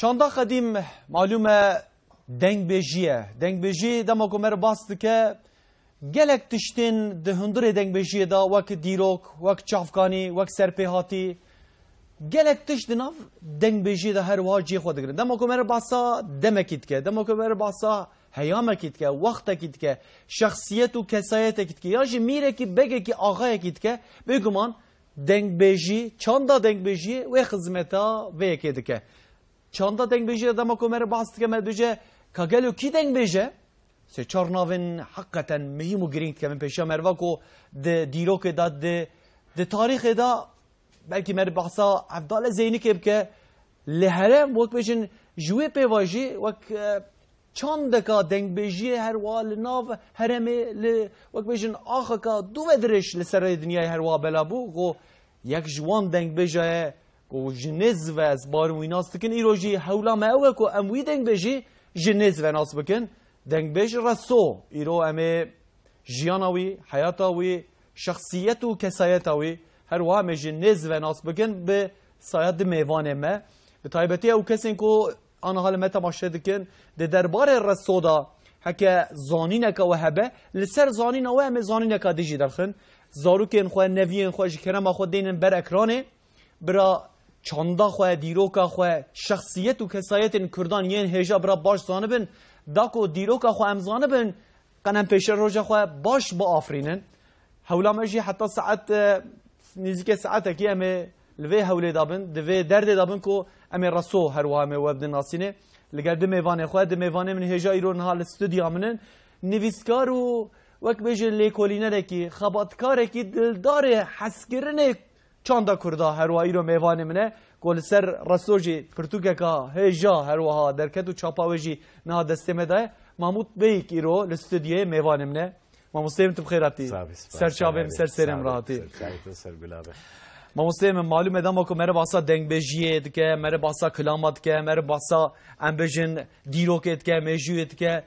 چاندا قدیم معلومه دنگ بیجیه دنگ بیجی دما کومر باست که گلک تشتین ده هندر دنگ بیجیه دا وک دیروک وک چافکانی وک سرپیهاتی گلک تشت ناف دنگ بیجیه دا هر واجی خود گرن دما کومر باسا دمکید که دما کومر باسا هیامکید که وقتکید که شخصیت و کسایتکید که یا جی میره کی بگه کی آقایکید که بگمان دنگ بیجی چاندا دنگ بیجی و خدمتا و یکید که چاندا دنگ بیجی دما کومر باست که مدوجه کاگلو کی دنگ بیجه سه چهار ناون حقیقتا مهم و گرینگ که من پیشا مروا کو د دیروک داد د تاریخ دا بلکه مر بحثا عبدالله زینی که لهرم وقت بجن جوی پیواجی وقت چند کا دنگ بیجی هر وال ناو هرمه وقت بجن آخه کا دو ودرش لسر دنیای هر وا بلابو گو یک جوان دنگ بیجه کو جنز و از بارم ویناس تکن ایروجی حولا ما او کو اموی دنگ بیجی جنز و ناس بکن دنگ بیج رسو ایرو امه جیاناوی حیاتاوی شخصیت و کسایتاوی هر وام جنز و ناس بکن به سایت میوان ما به تایبتی او کسین کو آن حال ما تماشا دکن ده دربار رسو دا حکه زانینه که وهبه لسر زانینه و همه زانینه که دیجی درخن زاروکین خواه نویین خواه جکرم خواه دینن بر اکرانه برا چاندا خواه دیروکا خواه شخصیت و کسایت کردان یین هجا برا باش زانه بن داکو دیروکا خواه امزانه بن قنم پیشر روژا خواه باش با آفرینن حولا مجی حتی ساعت نزدیک ساعت کی همه لوی حوله دابن دوی درد دابن کو امی رسو هر وامه وبد ناسینه لگر د میوانه خو د میوانه من هجا ایرون حال استودیو منن نویسکار و وک بجه لیکولینه کی خباتکار کی دلدار حسگرنه چاندا کردا هر وای رو میوانه منه گل سر رسوجی پرتوکه کا هجا هر وها درکت و چاپاوجی نه دسته مده محمود بیک ایرو استودیو میوانه منه ما مسلم تو بخیراتی سر چاوم سر سرم راحتی سر گلابه ما مسلم معلومه دام کو مره باسا دنگ بجیه که مره باسا کلامات که مره باسا امبجن دیروکت که مجویت که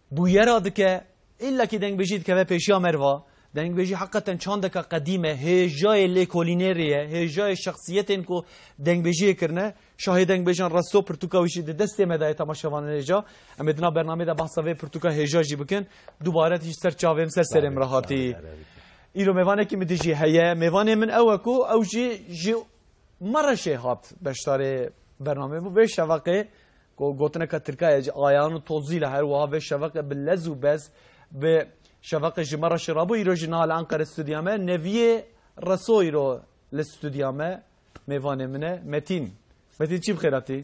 بویراد که الا کی دنگ بجید که پیشیا مروا دنگ بجی حقیقتا چند که قدیمه هجای لیکولینریه هجای شخصیتن کو دنگ بجی کرنه شاهد دنگ بجن رسو پرتوکاویش دست مدای تماشاوان هجا امدنا برنامه ده بحثا و پرتوکا هجا جی بکن دوباره تیش سر چاوم سر سرم راحتی ایرو میوانه کی مدیجی هیه میوانه من اوکو او جی مره شهات بشتاره برنامه بو به شوقه گوتنه که ترکیه آیانو توزیل هر وها به شوقه بلزو بس به شوقه جی مره شرابو ایرو جنال انقره استودیامه نویه رسو ایرو الاستودیامه میوانه منه متین چی بخیراتی؟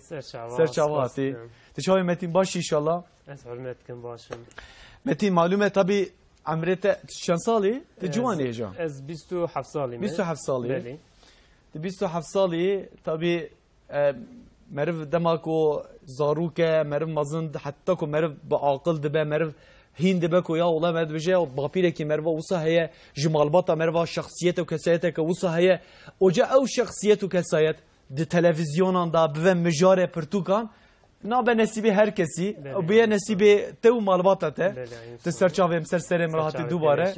سر چاواتی تشاوی متین باشی انشالله حرمت کن باشم متین معلومه طبی عمرت چند سالی؟ جوانی جا؟ از 27 سالی 27 سالی؟ بله 27 سالی طبی مرف دماغو زاروکه مرف مزند حتی کو مرف با عاقل دبه مرف هین دبه کو یا اولا مرد بجه و باپیره که مرف وصا هیا جمالباتا مرف شخصیت و کسایت که وصا هیا اوجا او شخصیت و کسایت د تلویزیونان دا به مجاره پرتوکان نه به نصیب هر کسی و به نصیب تو مالباته ته سرچاوم سر سرم راحتی دوباره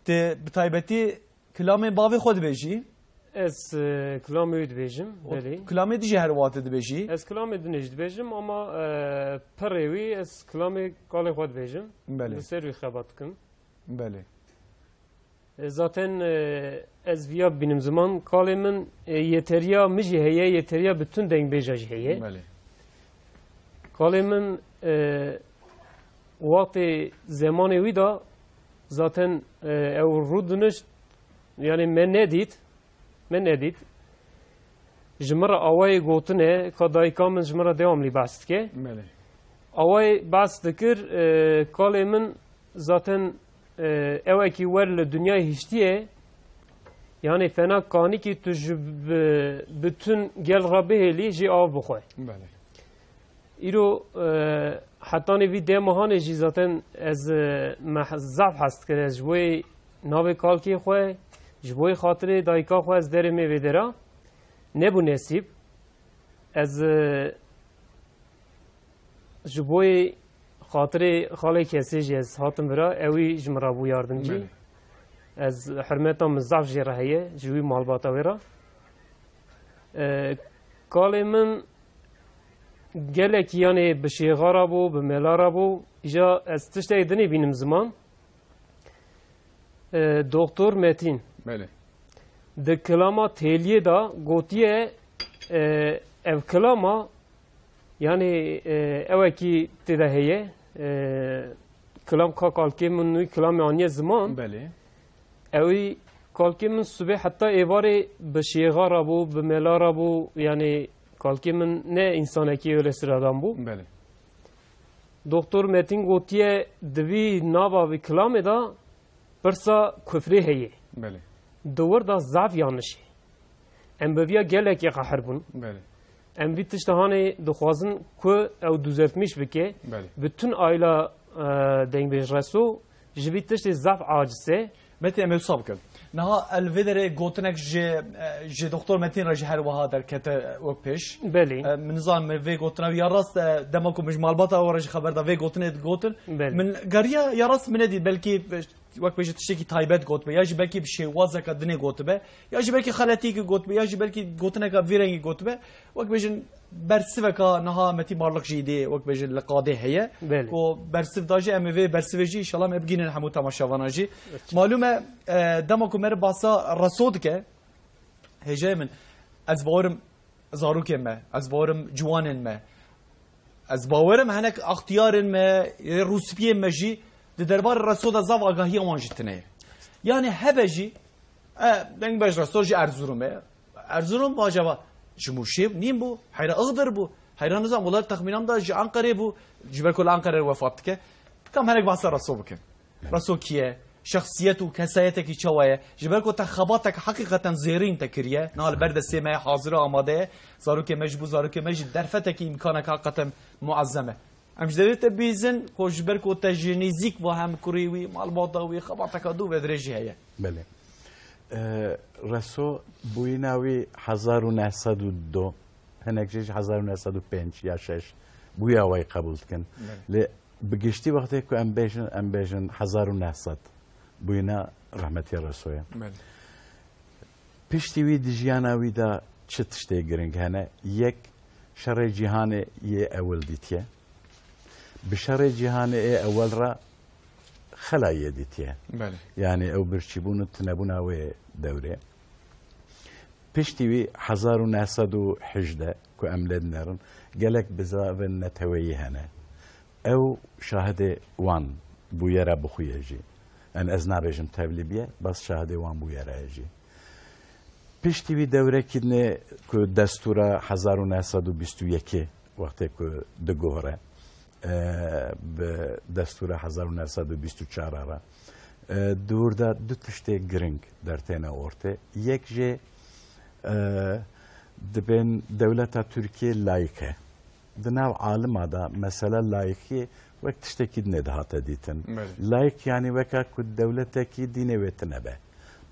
ته بتایبتی کلام باوی خود بیجی از کلام اید بیجم بله کلام دیجی هر وقت بیجی از کلام دنیج بیجم اما پروی از کلام کال خود بیجم بله سری خبات کن بله zaten ez via benim zaman kalemin yeteriya miji heye yeteriya bütün deng bejaji heye. Kalemin vakti zamanı vida zaten ev rudnuş yani men edit jmara avay gotune kadai kamen jmara devamlı bastke. Avay bastkir kalemin zaten ev ki ver dünya hiçtiye yani fena kani ki tu bütün gel rabiheli ji av bخواه. ایرو حتی نوی ده ماهانه جی zaten از محضف هست که از جوی ناوی کالکی خواه جوی خاطر دایکا خواه از در می ویدرا نبو نصیب از جوی خاطر خاله کسی جی از هاتم برا اوی جمرا بو یاردم جی از حرمتا مزعف جی رهیه جوی مالباتا ویرا کالی من gelek yani bir şey bu, bir melara bu. İja ez tişte dini benim zaman. Doktor Metin. بله De kelama teliye da gotiye ev kelama yani evaki tedaheye kelam ka kalke min kelam aniye zaman بله evi kalke min subh hatta evare beşiğa rabu bemela rabu yani kalke min ne insanaki öyle sıradan bu بله doktor Metin gotiye devi nava ve kelam da persa küfre heye بله دور دا ضعف yanlış. Em bevia gelek ya kahrbun. بله Em bir tiştahane duxwazin ku ew düzeltmiş bike. بله Bütün aile dengbej reso ji vî tiştê zaf acise متى أمي صاب كل نها الفيدري قوتنك جي دكتور متين رجع هر وهذا كت وبيش belê. من نظام من في قوتنا يا راس دمكم مش مالبطة ورج خبر ده في قوتنا قوتن بله. من قرية يا راس من دي بلكي وقت بيجي تشتكي تايبات قوت به يجي بلكي بشيء وازك الدنيا قوت به يجي بلكي خالتيك قوت به يجي بلكي قوتنا كفيرنج قوت به وقت بيجي برسفك نها متي مارلك جيدي وقت بيجي القاضي هي بله. و برسف داجي ام في برسف جي ان شاء الله ما بقينا نحمو تماشاوانا جي معلومه دمكم مر باسا رصودك هجاي من از باورم زاروك ما از باورم جوان ما از باورم هناك اختيار ما روسبيه ما جي دربار الرصود زاف آگاهی وانجتنه يعني هبجي دنگ باش رصود جي ارزورم واجبا جموشيب نيم بو حيرا اغدر بو حيرا نظام والله تخمينام دا جي انقره بو جبر كل انقره وفاتك كم هناك باسا رصود بكن رصود كيه شخصيته وكسايتك يشويه جبر كل تخباتك حقيقة زيرين تكريه نال برد السماء حاضرة آماده زاروك مجبو زاروك مجد درفتك إمكانك حقيقة معظمة امش دویت بیزن خوش برکو تجنیزیک و هم کریوی مالباطاوی خباتک دو بدرجه هیا بله رسو بویناوی 1902 هنک جیش 1905 یا 6 بویا وای قبول کن ل بگشتی وقتی که ام بیژن 1900 بوینا رحمتی رسویا بله پشتیوی دیجیاناوی دا چه تشتی گرنگ هنه یک شر جهان یه اول دیتیه بشر جهان اول را خلایه دیتیه بله يعني او برشيبون تنبونا و دوره پشتیوی 1918 كو املد نرن قالك بزاف نتوي هنا او شاهد وان بويرا بخويجي ان ازنا بجم تبليبيه بس شاهد وان بويرا يجي پشتیوی دوره كدنه كو دستور 1921 وقتی كو دگوره به دستور 1924 را دور دا دو تشتی گرنگ در تینا ورته یک جه دبین دولت ترکیه لایکه دناو عالم دا مثلا لایکی وقت تشتی کد ندهات دیتن لایک یعنی وکا کد دولت کی دینه ویتنه به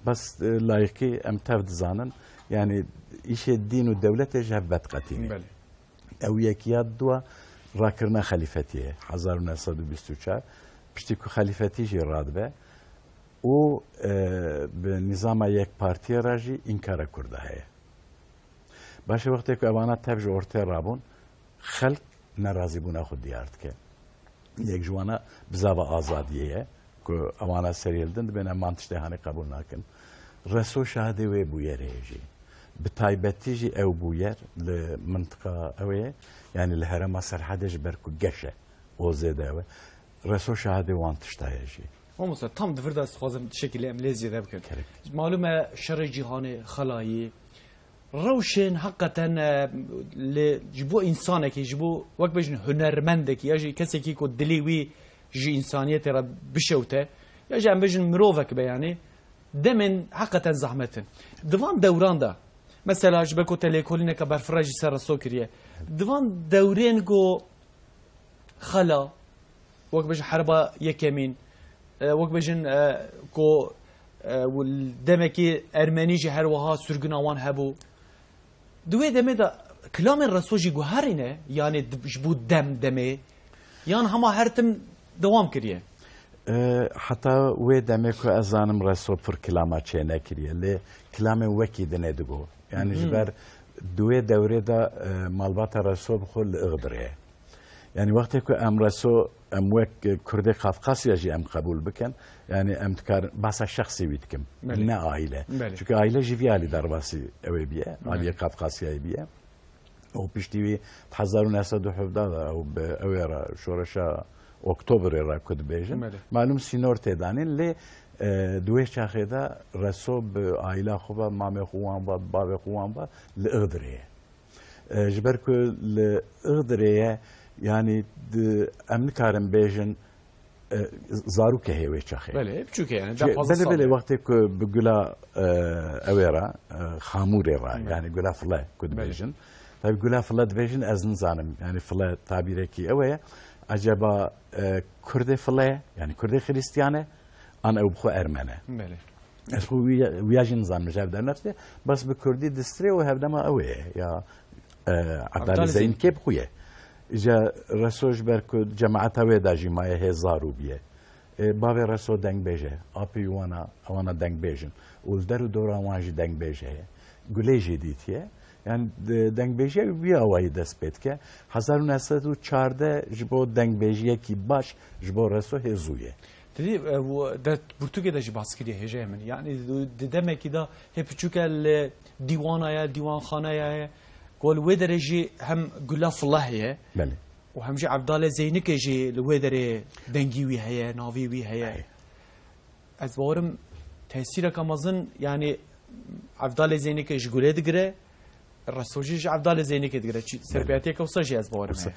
بس لایکی ام تفد زانن یعنی ایش دین و دولت جهبت قتینه او یکیات دوا راکرنا خلیفتیه 1924 پشتی که خلیفتی جی راد به او به نظام یک پارتی راجی انکار کرده هست باشه وقتی که اوانا تبج ارته رابون خلق ناراضی بونا خود دیارد که یک جوانا بزاوا آزادیه که اوانا سریلدن بین امانتش دهانه قبول نکن رسو شهده و بویره جی بتایبتی جی او بویر لمنطقه اوه يعني الهرم سرحدش بركو جشة وزيدة رسو شهادة وانتشتايجي هم مثلا تام دفردا استخدام شكل امليزي ذا بكن معلومة شر جهاني خلايي روشن حقا لجبو انسانك يجبو وقت بجن هنرمندك يجي كسي كو دليوي جي انسانية ترى بشوته يجي عم بجن مروفك يعني دمن حقا زحمة دوان دوران ده مثلا جبكو تليكولينا كبرفراجي سر سوكريه دوان دورين جو خلا وقت بجن حربا يكمين وقت بجن كو والدمكي ارمنيجي هروها سرغناوان هبو دوي دمي دا كلام الرسول جي جوهرينه يعني جبو دمي يعني هما هرتم دوام كريه حتى وي دمكو ازانم رسول پر كلامه چه نكريه لي كلام وكي دنه دغو يعني جبر دوی دوره دا مالبات رسو بخور لإغدره يعني وقتی که ام رسو ام وک کرد قفقاسی جی ام قبول بکن يعني ام تکار بحث شخصی بیتکم نه عائله چون عائله جویالی در باسی اوی بیه عائله قفقاسی بیه و پشتیوی 1917 او به اوی را شورشا اکتبر را کد بیجن معلوم سینور تدانین لی دوی چاخه دا رسو به عائله خوبا مام خوان با باب خوان با لإغدره جبر که لإغدره يعني امن كارم بيجن زارو كهوي تشخي بله بچوكي يعني بله وقتی که بقولا اويرا خاموري را يعني قولا فلا كود بيجن طيب قولا فلا بيجن از نزانم يعني فلا تعبيركي اويا عجبا كرد فلا يعني كرد خريستيانه انا او بخو ارمنه بله اسخو وياجن نظام مجاب در نفسه بس بكردي دستري وهبدما اويا يا عبد الزين كيف خويه جا رسوج برکو جماعت هوی داجی مایه هزارو بیه باوی رسو دنگ بیجه آپی وانا دنگ بیجن اول درو دورا وانجی دنگ بیجه گله جدیدیه yani dengbêjiye wî awayî dest pê dike 1914 ji bo dengbêjiyekî ki baş ji bo reso hêzûye. Tidî de Portugê de jî baskiriye hêjeyê min yani di demekî da hê piçûke li dîwanaya dîwanxanaya gol wê derê jî hem Gula Filah heye û hem jî Ebdalê Zeynikê jî li wê derê dengî wî heye navî wî heye. Ez bawerim tesîreka mezin yani Ebdalê Zeynikê ji Gulê digire Resojî ji Ebdalê Zeynikê digire serpiyatiyeka wisa jî ez bawerim heye.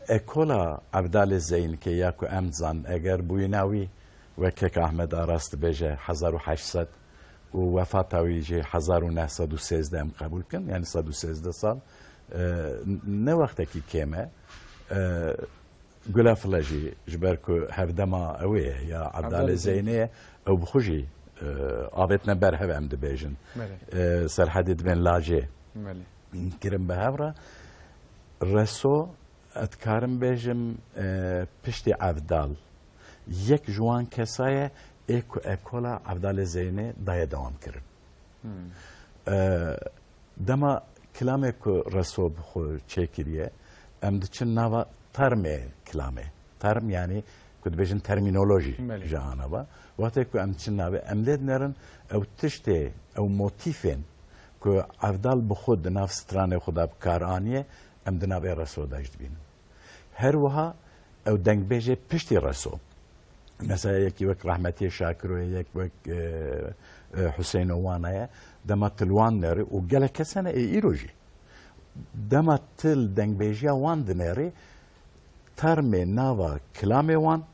Ekola Ebdalê Zeynikê ya ku em zan eger bûyîna wî wekek Ahmed Aras dibêje 1800 û vefata wî jî 1913 em qebûl kin yani 113 sal ne wextekî kêm e Gula Filah jî ji ber ku hevdema ew ê ya Ebdalê Zeynê ew bi xwe jî avêtine berhev em dibêjin serhedê dibên lajê kirin bi hev re reso ez dikarim bêjim piştî Evdal yek ji wan kesaye ê ku ekola Ebdalê Zeynê daye dewam kirin. Dema kilamê ku reso bi xwe çêkiriye em diçin nava termê kilamê. Term yani ku dibêjin termînolojî ji anava. Wextê ku em diçin navê em lê dinerin ew tiştê ew motîfên ku Evdal bi xwe di nav stranê xwe de bikar aniye em di navê reso de jî dibînin. Her wiha ew dengbêjê piştî reso. Mesela yekî wek Rahmetiyê Şakirê yek wek Hüseyin Owanaye dema tilwan nêrî û gelek kesan ê îro jî dema til dengbêjiya wan dinêrî termê nava kilamê wan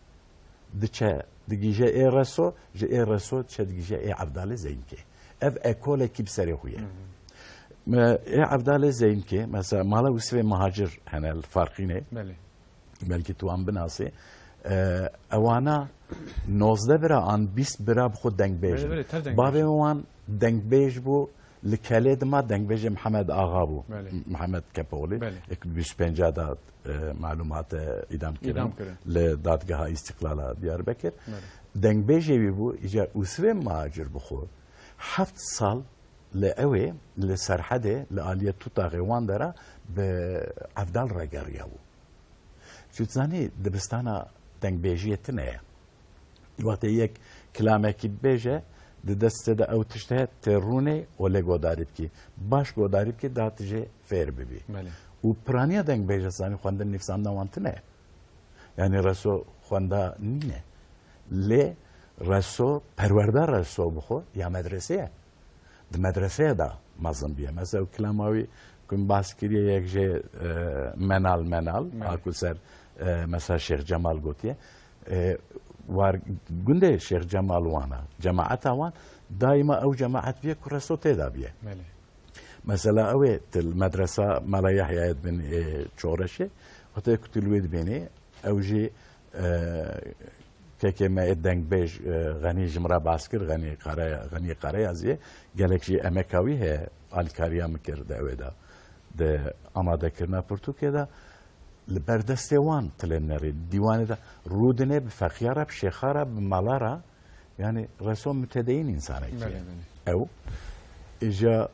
diçe digîje ê reso ji ê reso diçe digîje ê Ebdalê Zeynikê. Ev ekolekî bi serê xwe ye. Ê Ebdalê Zeynikê mesela mala wî muhacir hene li farqînê belkî tu wan binasî ewana 19 bira an 20 bira bi xwe dengbêjin. Bavê wan dengbêj bû li kelê dima dengbêjê Mihemed Axa bû. Mihemed Kepolî 25 da malumat îdam kirin li dadgeha İstiklala Diyarbekir. Dengbêjê wî bû îca usvê muhacir bi xwe 7 sal li ew li serhedê li aliyê tutaxê wan de re bi Evdal re geriya bû. Çû zanî dibistana dengbêjiyê tune ye. Wextê yek kilamekî bêje di destê de ew tişte tê rûnê û lê godarî bikî. Baş godarî bikî dat jê fêr bibî. û piraniya dengbêje zanî xwendin nîvsandina wan tune ye. Yani reso xwenda nîne. Lê reso perwerdar reso bi xwe ya medresê ye. Di medreseye da mezin bîye. Mesela kilama wî kun bas kiriye yek jê menal aku ser mesela Şeyh Cemal gotiye var günde Şeyh Cemal wana cemaata wan daima ew cemaat biye ku reso têda biye. Mesela ew til medresa Mala Yahya'ya bin çoreşê hotê ku tu li wê dibînî ew jî kekê me dengbêj Genî ji min re bas kir Genî Qarayaziyê gelek jî emeka wî heye alîkariya min kir di ew de di amadekirina Pirtûkê de li ber destê wan tilên nerî dîwanê de rûdinê bi feqîya re bi şêxa re bi mala re yani reso mütedeyîn însanekî ye. Ew îja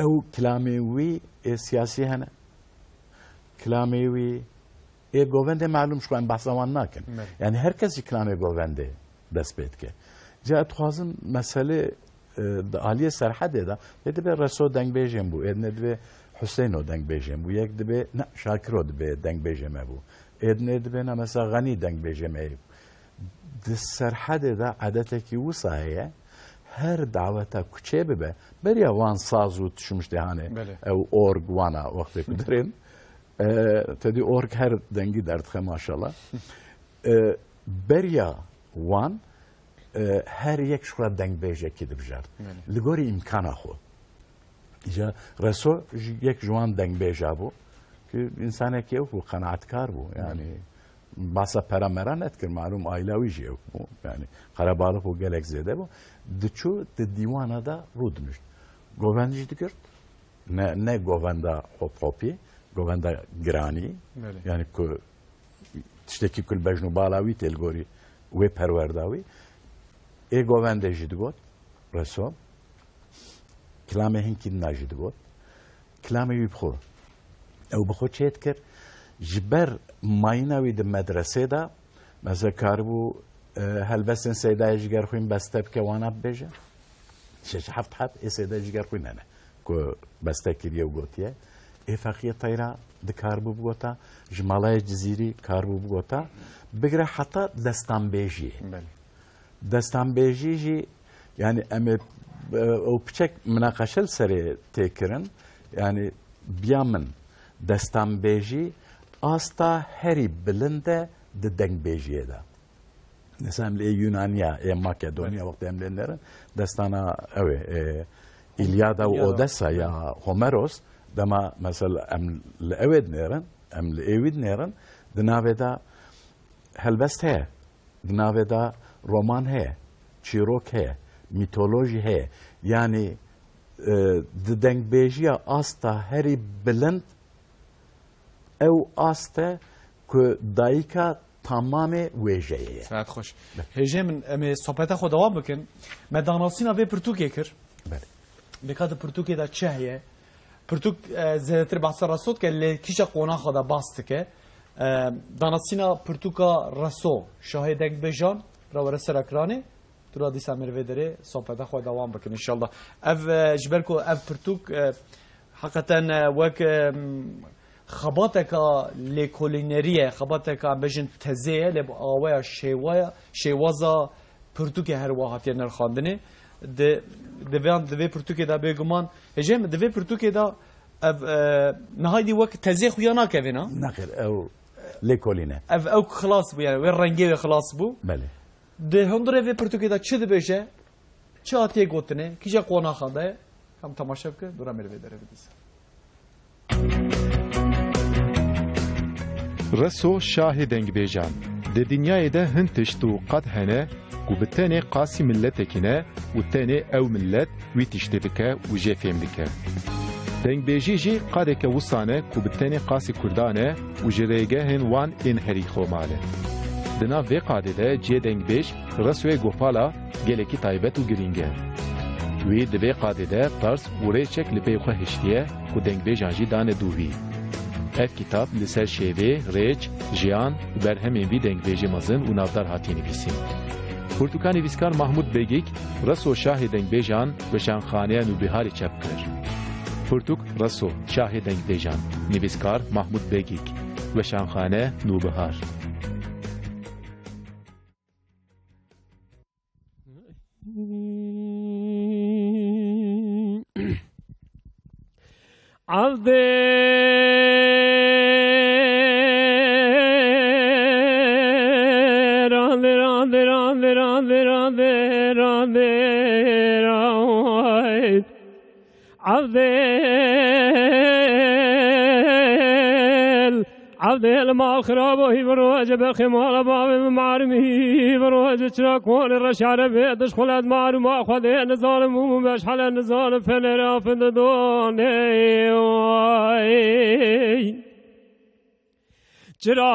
او كلامي وي سياسي هنا كلامي وي اي جوفنده معلوم شو عم بحث وان ناكن يعني هركز كلامي جوفنده دست بيت كه جاءت خوازم مسألة عالیه سرحده دا دبی رسول دنگ بیجم بو اد ندبی حسینو دنگ بیجم بو یک دبی نه شاکرو دبی دنگ بیجم بو اد ندبی نه مثلا غنی دنگ بیجم ای د سرحده دا عادته کی وصایه هر دعوتا کوچه ببه بریا وان سازو تشمش دهانه او اورگ وانا وقتی کدرین تدی اورگ هر دنگی درد خه ماشاءالله بریا وان هر یک شخص دنگ بیجه کی دبجرد لگوری امکان خو جا رسول یک جوان دنگ بیجه بو که انسان کی او قناعتکار بو یعنی باسا پرامران اتکر معلوم آیلاوی جیو بو یعنی قربالق و گلک زده بو دچو د دیوانه دا رودنش گووندی دکرد نه گووندا هوپی گووندا گرانی یعنی که تشتکی کل بجنو بالاوی تلگوری و پرورداوی ای گوونده جد گوت رسول کلامه هنکی ناجد گوت کلامه وی بخو او بخو چیت کر جبر مایناوی د مدرسه دا مثلا کاربو هلبستن سیدای جگر خوین بسته که وانا بجه شش هفت ای سیدای جگر خوین نه که بسته کریه و گوتیه ای فقیه طیرا د کاربو بگوتا جمالای جزیری کاربو بگوتا بگره حتی دستان بیجیه دستان بیجی yani eme o piçek münakaşel seri tekirin yani biamın destan beji asta heri bilinde de deng bejiye da. Mesela Yunaniya, Makedonya vakti emlenlerin destana İlyada ve Odessa ya Homeros dama mesela emle evid nerin emle evid nerin dinaveda helbest he dinaveda roman he çirok he mitoloji he yani dengbêjiya asta herî bilind ew asta ku dayika tamamê wêjeyê ye. Saet xweş. Hêjê min em ê sohbeta xwe dewam bikin. Me danasîna vê pirtûkê kir. Bêka di pirtûkê de çi heye? Pirtûk zêdetir behsa rasot ke lê kîşa qonaxa de bas dike. Danasîna pirtûka raso şahê dengbêjan rawere ser ekranê. Tura dîsa mirvê derê sohbeta xwe dewam bikin inşallah. Ev ji ber ku ev pirtûk hakikaten wek xebateka lêkolîneriye, xebateka bêjin tezê ye lê awaya şêwaza pirtûkê her wa hatiye nirxandinê di vê pirtûkê de bêguman hêjê min di vê pirtûkê de ev nihayî wek tezê xuya nakeve na? Naxir ew lêkolîne. Ev xilas bû yani wê rengê wê xilas bû. Belê. Di hundirê vê pirtûkê de çi dibêje? Çi hatiye gotinê? Kîja qonaxa de? Hem temaşe bike dura mirvê derê bidîse. رسو شاه دنگ بیجان ده دنیای ده هن تشتو قد هنه و بتاني قاسي ملتكنا و تاني او ملت وی تشتی بکه و جفیم بکه دنگ بیجی جی قادك وصانه و بتاني قاسي كردانه و جريگه هن وان این هری خوماله دنا وی قاده ده جي دنگ بیج رسوی گوپالا گلکی تایبت و گرینگه وی دوی قاده ده پرس و ریچک لپی خواه هشتیه و دنگ بیجان جی دانه دووی ev kitap li ser şêvê, rêç, jiyan û berhemên vî dengbêjê mezin û navdar hatiye nivîsîn. Pirtûka nivîskar Mahmud Begîk, Reso şahê dengbêjan weşanxaneya Nûbiharê çep kir. Pirtûk Reso şahê dengbêjan, nivîskar Mahmud Begîk, weşanxane Nûbihar. عبدال ما خرابه بروج بخمال باب معرمه بروج تراكون الرشعر بيدش خلاد معلوم اخذ نظالم ومش حل نظالم فنرا فندون جرا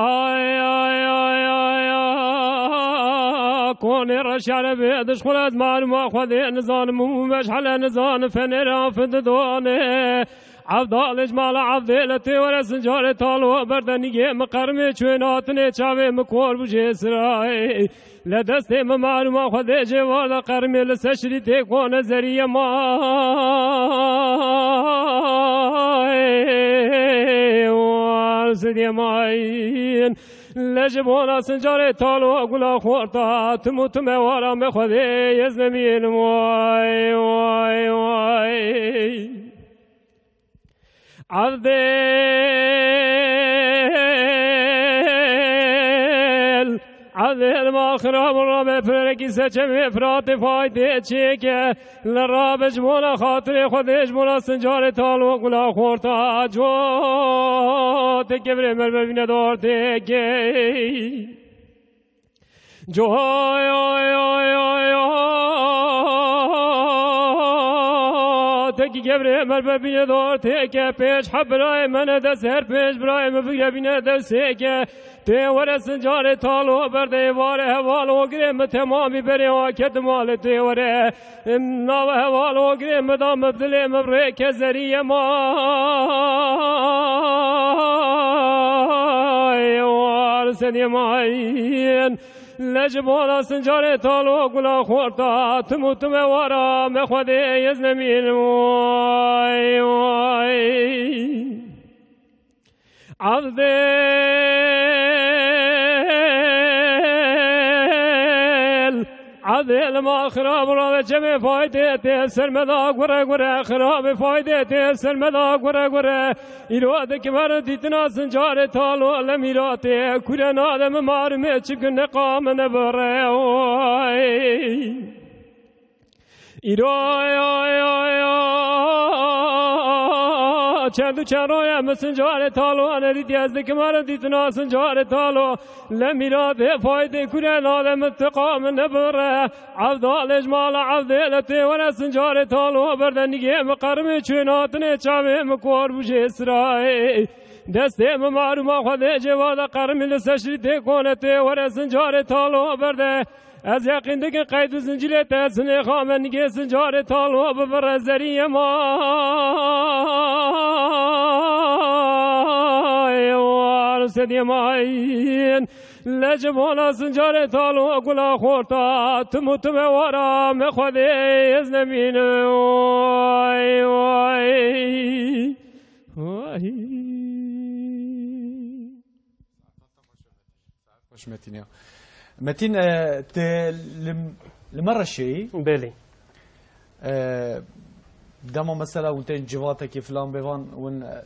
كون رشعر بيدش خلد معلومة خذي نزان ممش حل نزان فنرا فددونه عبدال اجمال عبدالتي ورسنجار طالو بردنية مقرمي چويناتني چاوي مكور بجي سراي لدستي معلومة خذي جوار قرمي لسشري تكون زرية ما وارسدي ماين لجبونا سنجاري طالو اقولا خورتا تموت موارا مخذي يزنمين واي واي واي عذل ما خراب الرب فرقي سجم افراد فايدة چيك لراب جمولا خاطر خود جمولا سنجار تالو قلا خورتا جو تكبر مربين دور تكي جو تکی گبره مر ببینه دار تکه پیش حبرای من دست هر پیش برای ببینه دست که تی ور سنجار تالو برده واره حوال و گرم تمامی بره آکت مال تی وره ناو حوال و گرم دام بدل مبره که زریه ما وارسنی ماین لجبولا سنجار تالو قلا خورتا تموت موارا مخوذي يزنمين واي واي عذل ما خراب را جمع فايدة سرمدا غره غره خراب فايدة سرمدا غره غره ایراد کمر دیتنا سنجار تالو لمیرات کورن آدم مارمه چکن قام نبره چندو چرایا مسنجار تالو انریدی از کمر دیتنا سنجار تالو لمیرات فایده کورن آدم اتقام نبره عبدال اجمال عبدالتی و سنجار تالو بردنگی مقرم چوناتنه چاوه مکور بوشه اسرائیل دسته معلومه خود جواد قرم لسشری تکونته و سنجار تالو برده از یقین دیگه قید زنجیل تسنه خامن نگه سنجار تالو ببر زریه ما وارسدی ماین لجبونا سنجار تالو قلا خورتا تموت موارا مخوذي يزنمين واي واي واي خوش متين متين لمرة شيء بلي دما مثلا وانتين جواتك فلان بيغان ون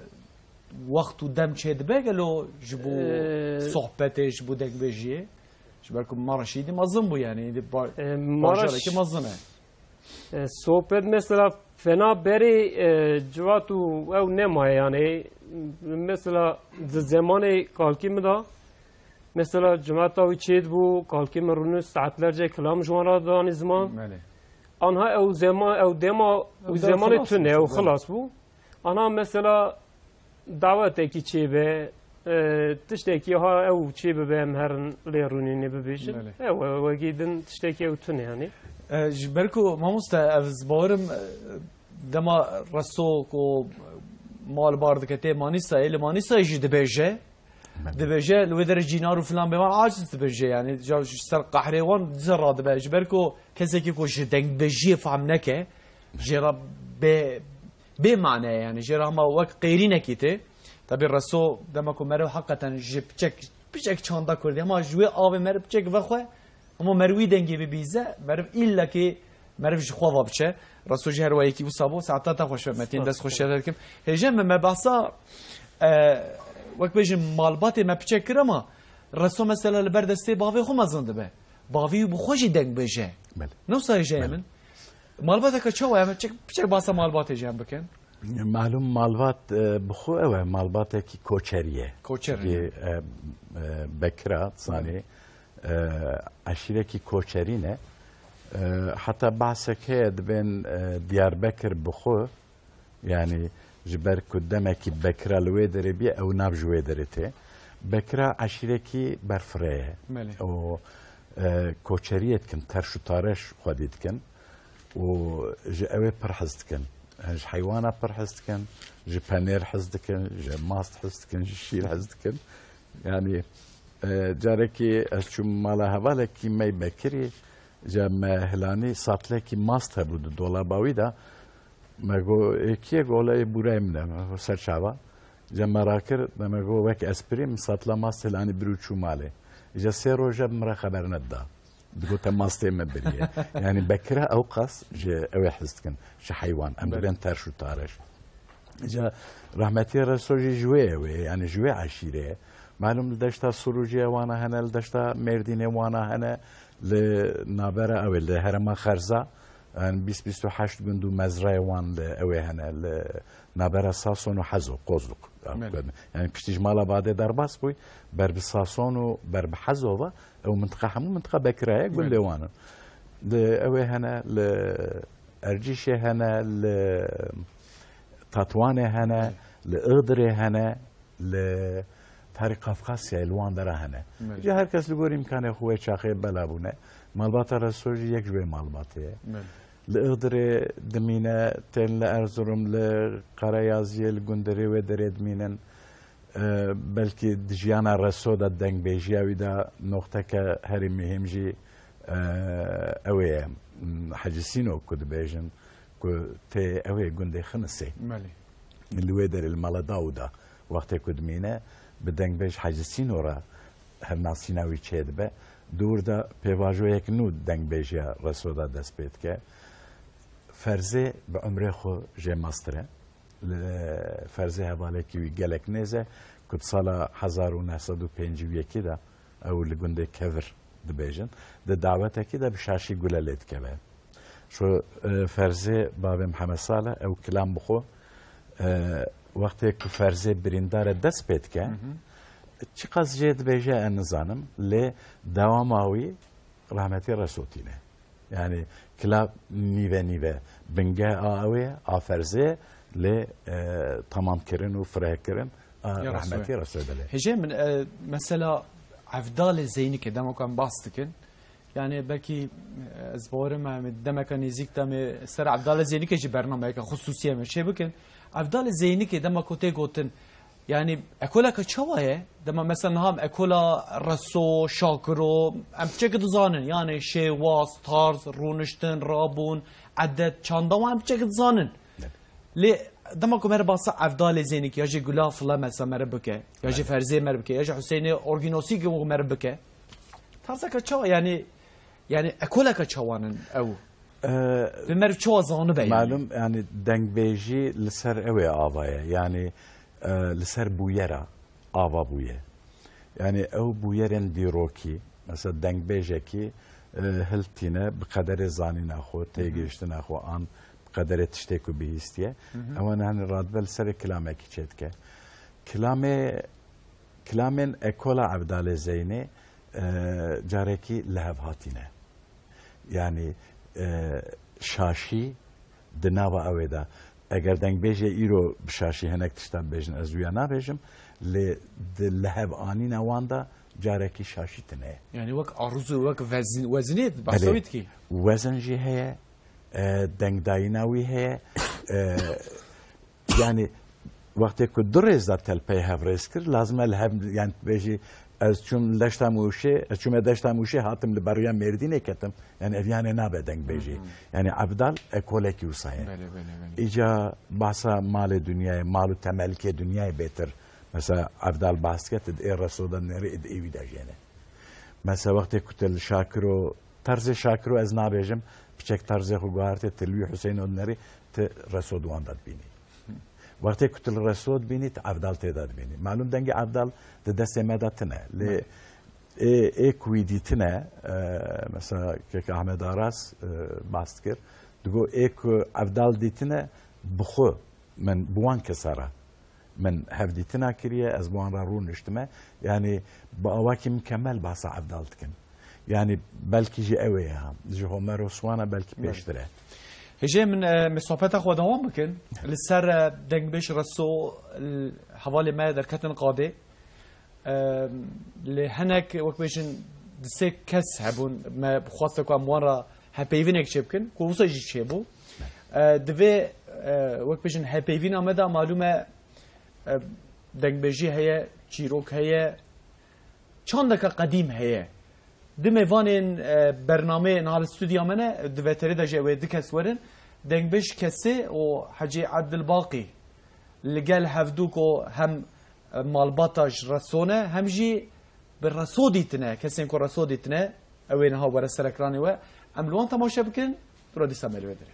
وقت ودم شد بقلو جبو صحبته جبو دك بيجي شبالكم مرة شيء دي مظلم بو يعني دي مرة شيء مظلمة صحبت مثلا فنا بري جواتو او نما يعني مثلا زماني كالكي مدا مثلا جماعتا ويتشيد بو كالكي مرونس تعتلرجه كلام جوارا داني زمان آنها او زمان او دما او زمان تونه او خلاص بو آنها مثلا دعوته کی چی به تشتکی ها او چی به هم هر لیرونی نبیشن او وگیدن تشتکی او تونه یعنی جبركو ما مست باورم دما رسوك و مال باردكتي مانيسا اللي مانيسا يجي دبيجه لو در جينار وفلان بمان عاجز دبيجه يعني جا سر قحريوان زرا دبيجه بركو كزكي كو جدنگ بجي فهمنك جرا بمعنى يعني جرا ما وقت قيرينه كيته تبي الرسو دمكو مرو حقا جيب بچك چاندا كردي ما جوي آب مرو بچك وخو اما مروي دنگي ببيزه مرو الا كي مرو خو بچه رسو جهر ويكي وصابو ساعتا تا خوش متين دست خوش داركم هجم ما بحثا وقت بيجي مالبات ما بچك كرما رسو مثلا البردستي باوي خو مزند به باوي بخوشي دنگ بجه نو سايجه من مالباتك چاو يا بچك باسا مالبات جام بكن معلوم مالبات بخو اوه مالبات کی کوچریه بکرات ثاني عشيره کی کوچرینه حتى بعثك هاد بين ديار بكر بخو يعني جبر قدامك بكرة الويدر بي او ناب جويدرته بكرة عشيره کی برفره او كوتشريت كن ترش وطارش خديت كن وجي اوي برحزت كن ج حيوانة برحزت كن جي بانير حزت كن جي ماست حزت كن جي شير حزت كن يعني جاركي اشو مالا هوالا كي مي بكري جا ما هلاني ساتلكي ماست هبود دولاباوي دا ما جو كي قولا بوراي منه سرچاوا جا مراكر ما جو وك اسبريم ساتلا ماست هلاني بروچو مالي جا سي روجا مرا خبر ندا دقو تماستي مبريه يعني بكره او قص جا اوي حزتكن شي حيوان ام بين ترشو طارش جا رحمتي رسول جوي يعني جوي عشيره معلوم دشتا سروجي وانا هنا دشتا مردينه وانا هنا لنابره او لهرما خرزه ان 28 گندو مزرعه وان اوي هنا لنابره ساسون وحزو قوزلق يعني بشتيج مالا بعد درباس بوي بر بساسون وبر بحزو او منطقه حمو منطقه بكرايه قول لي وانا اوي هنا ارجيشه هنا تطوانه هنا لاغدره هنا تاريخ قفقاسيا الوان درا هنا جا هر کس لگور امکانه خواه چاخه بلا بونه مالبات رسوجی یک جوی مالباتیه لإغدر دمینه تن لأرزرم لقرایازی لگندری و دره دمینن بلکه دجیانا رسودا دنگ بیجیاوی دا نقطه که هری مهم جی اوه حجسینو کد بیجن که تی اوه گنده خنسه اللي در المالا داودا وقتی کد مینه بدنگ بیش حجسینو را هر ناسیناوی چید به دور دا پیواجو یک نود دنگ بیجیا رسودا دست بید که فرزه به عمره خو جه ماستره فرزه حواله کیوی گلک نیزه کد سالا 1951 دا او لگنده کور دبیجن ده دعوته کی دا بشاشی گلالت که به شو فرزه باب محمد ساله او کلام بخو وقتی که فرزه بریندار دست بید که چی قصد جد بیجه انزانم لی دواماوی رحمتی رسوتینه يعني كلاب نيفا بنجا آوي آفرزي ل تمام كرن وفراه كرن رحمتي رسول الله هجي من مثلا عفدال زيني كده ما كان باستكن يعني بكي زبور ما دمك نزيك تام سر عفدال زيني كجي برنامج خصوصيه مش بكن عفدال زيني كده ما كنت قلتن يعني اكلك شوايه دما مثلا هم اكلا رسو شاكرو ام چك زانن يعني شي واس تارز رونشتن رابون عدد چاندوان چك زانن لي دما كمر باص افضال زينك ياجي غلاف لا مثلا مربكه ياجي فرزي مربكه ياجي حسين اورجينوسي مربكه تارزك شوا يعني اكلك شوانن او بمر شو زانو بي معلوم يعني دنگ بيجي لسر اوي آوايه يعني لسر بویرا آوا بویه یعنی او بویرن دیروکی مثلا دنگ بیجه کی هلتینه بقدر زانین اخو تیگشتن اخو آن بقدر تشتکو بیستیه اما نحن رادبل سر کلامه کی چید که کلامن اکولا عبدال زینه جاره کی لحب هاتینه یعنی شاشی دناوا اویده اگر دنگ بیجه ایرو بشاشی هنک تشتاب بیجن از ویا نبیجم لی لحب آنین واندا جاره کی شاشی تنه يعني وك عروض وك وزنيت بحسويت كي وزن جي هي دنگ دايناوي هي يعني وقتی که درز داد تلپی هفرز کرد لازم الهم يعني بیجی از چون داشتم وشه هاتم لبریا مردینه کتم يعني افیانه نابه دنگ بیجی يعني عبدال اکولکی وصایه ایجا بحثا مال دنیای مال و تملک دنیای بهتر مثلا عبدال بحث کرد ای رسول نری اد ایوی داجینه مثلا وقتی کتل شاکرو طرز شاکرو از نابیجم بچک طرز خو گوارت تلوی حسین نری ت رسول وان داد بینی وقتی کتل رسول بینید عبدال تعداد بینی معلوم دنگ عبدال دست مدتنه ل اکویدیتنه مثلا که احمد آراس باست کرد دگو ایک عبدال دیتنه بخو من بوان کسره من هفدیتنا کریه از بوان را رو نشتمه یعنی با اواکی مکمل باسا عبدال تکن یعنی بلکی جی اوه هم جی همه رسوانه بلکی پیشتره هجي من صحبتك خو دوام بكن للسر دنگ بيش رسو حوالي ما دركتن قاضي لهنك وك بيشن دسه کس هبون ما بخواسته که اموارا هپیوینک چه بکن که وسا جی چه بو دوی وقت بجن هپیوین آمده معلومه دنگبیجی هیا چیروک هیا چند دکا قدیم هیا دم وانین برنامه نهار استودیا منه دوی تری دا جوه دکس ورن دنگبیج کسی و حجی عبدالباقی لگل هفدوک و هم مالباتاج رسونه هم جی بالرسودي تنا كسين كو رسودي تنا اوين ها ورا سركراني و عملوان تماشا بكن برودي سامل بدري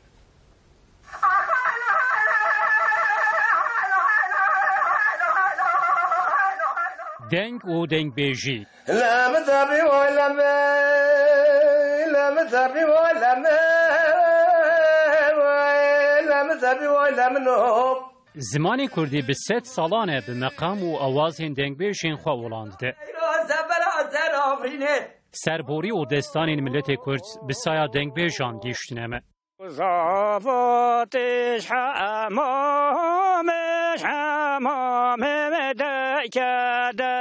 دنگ و دنگ بیجی لا مذهبي ولا ما لا مذهبي ولا ما لا مذهبي ولا منو زمانی کردی به 100 سالانه به مقام و آواز دنگ بیجین خو ولانده سربوری و دستان ملت کرد به سایه دنگ بیجان گیشتنمه زاواتش حمامش حمامه دکده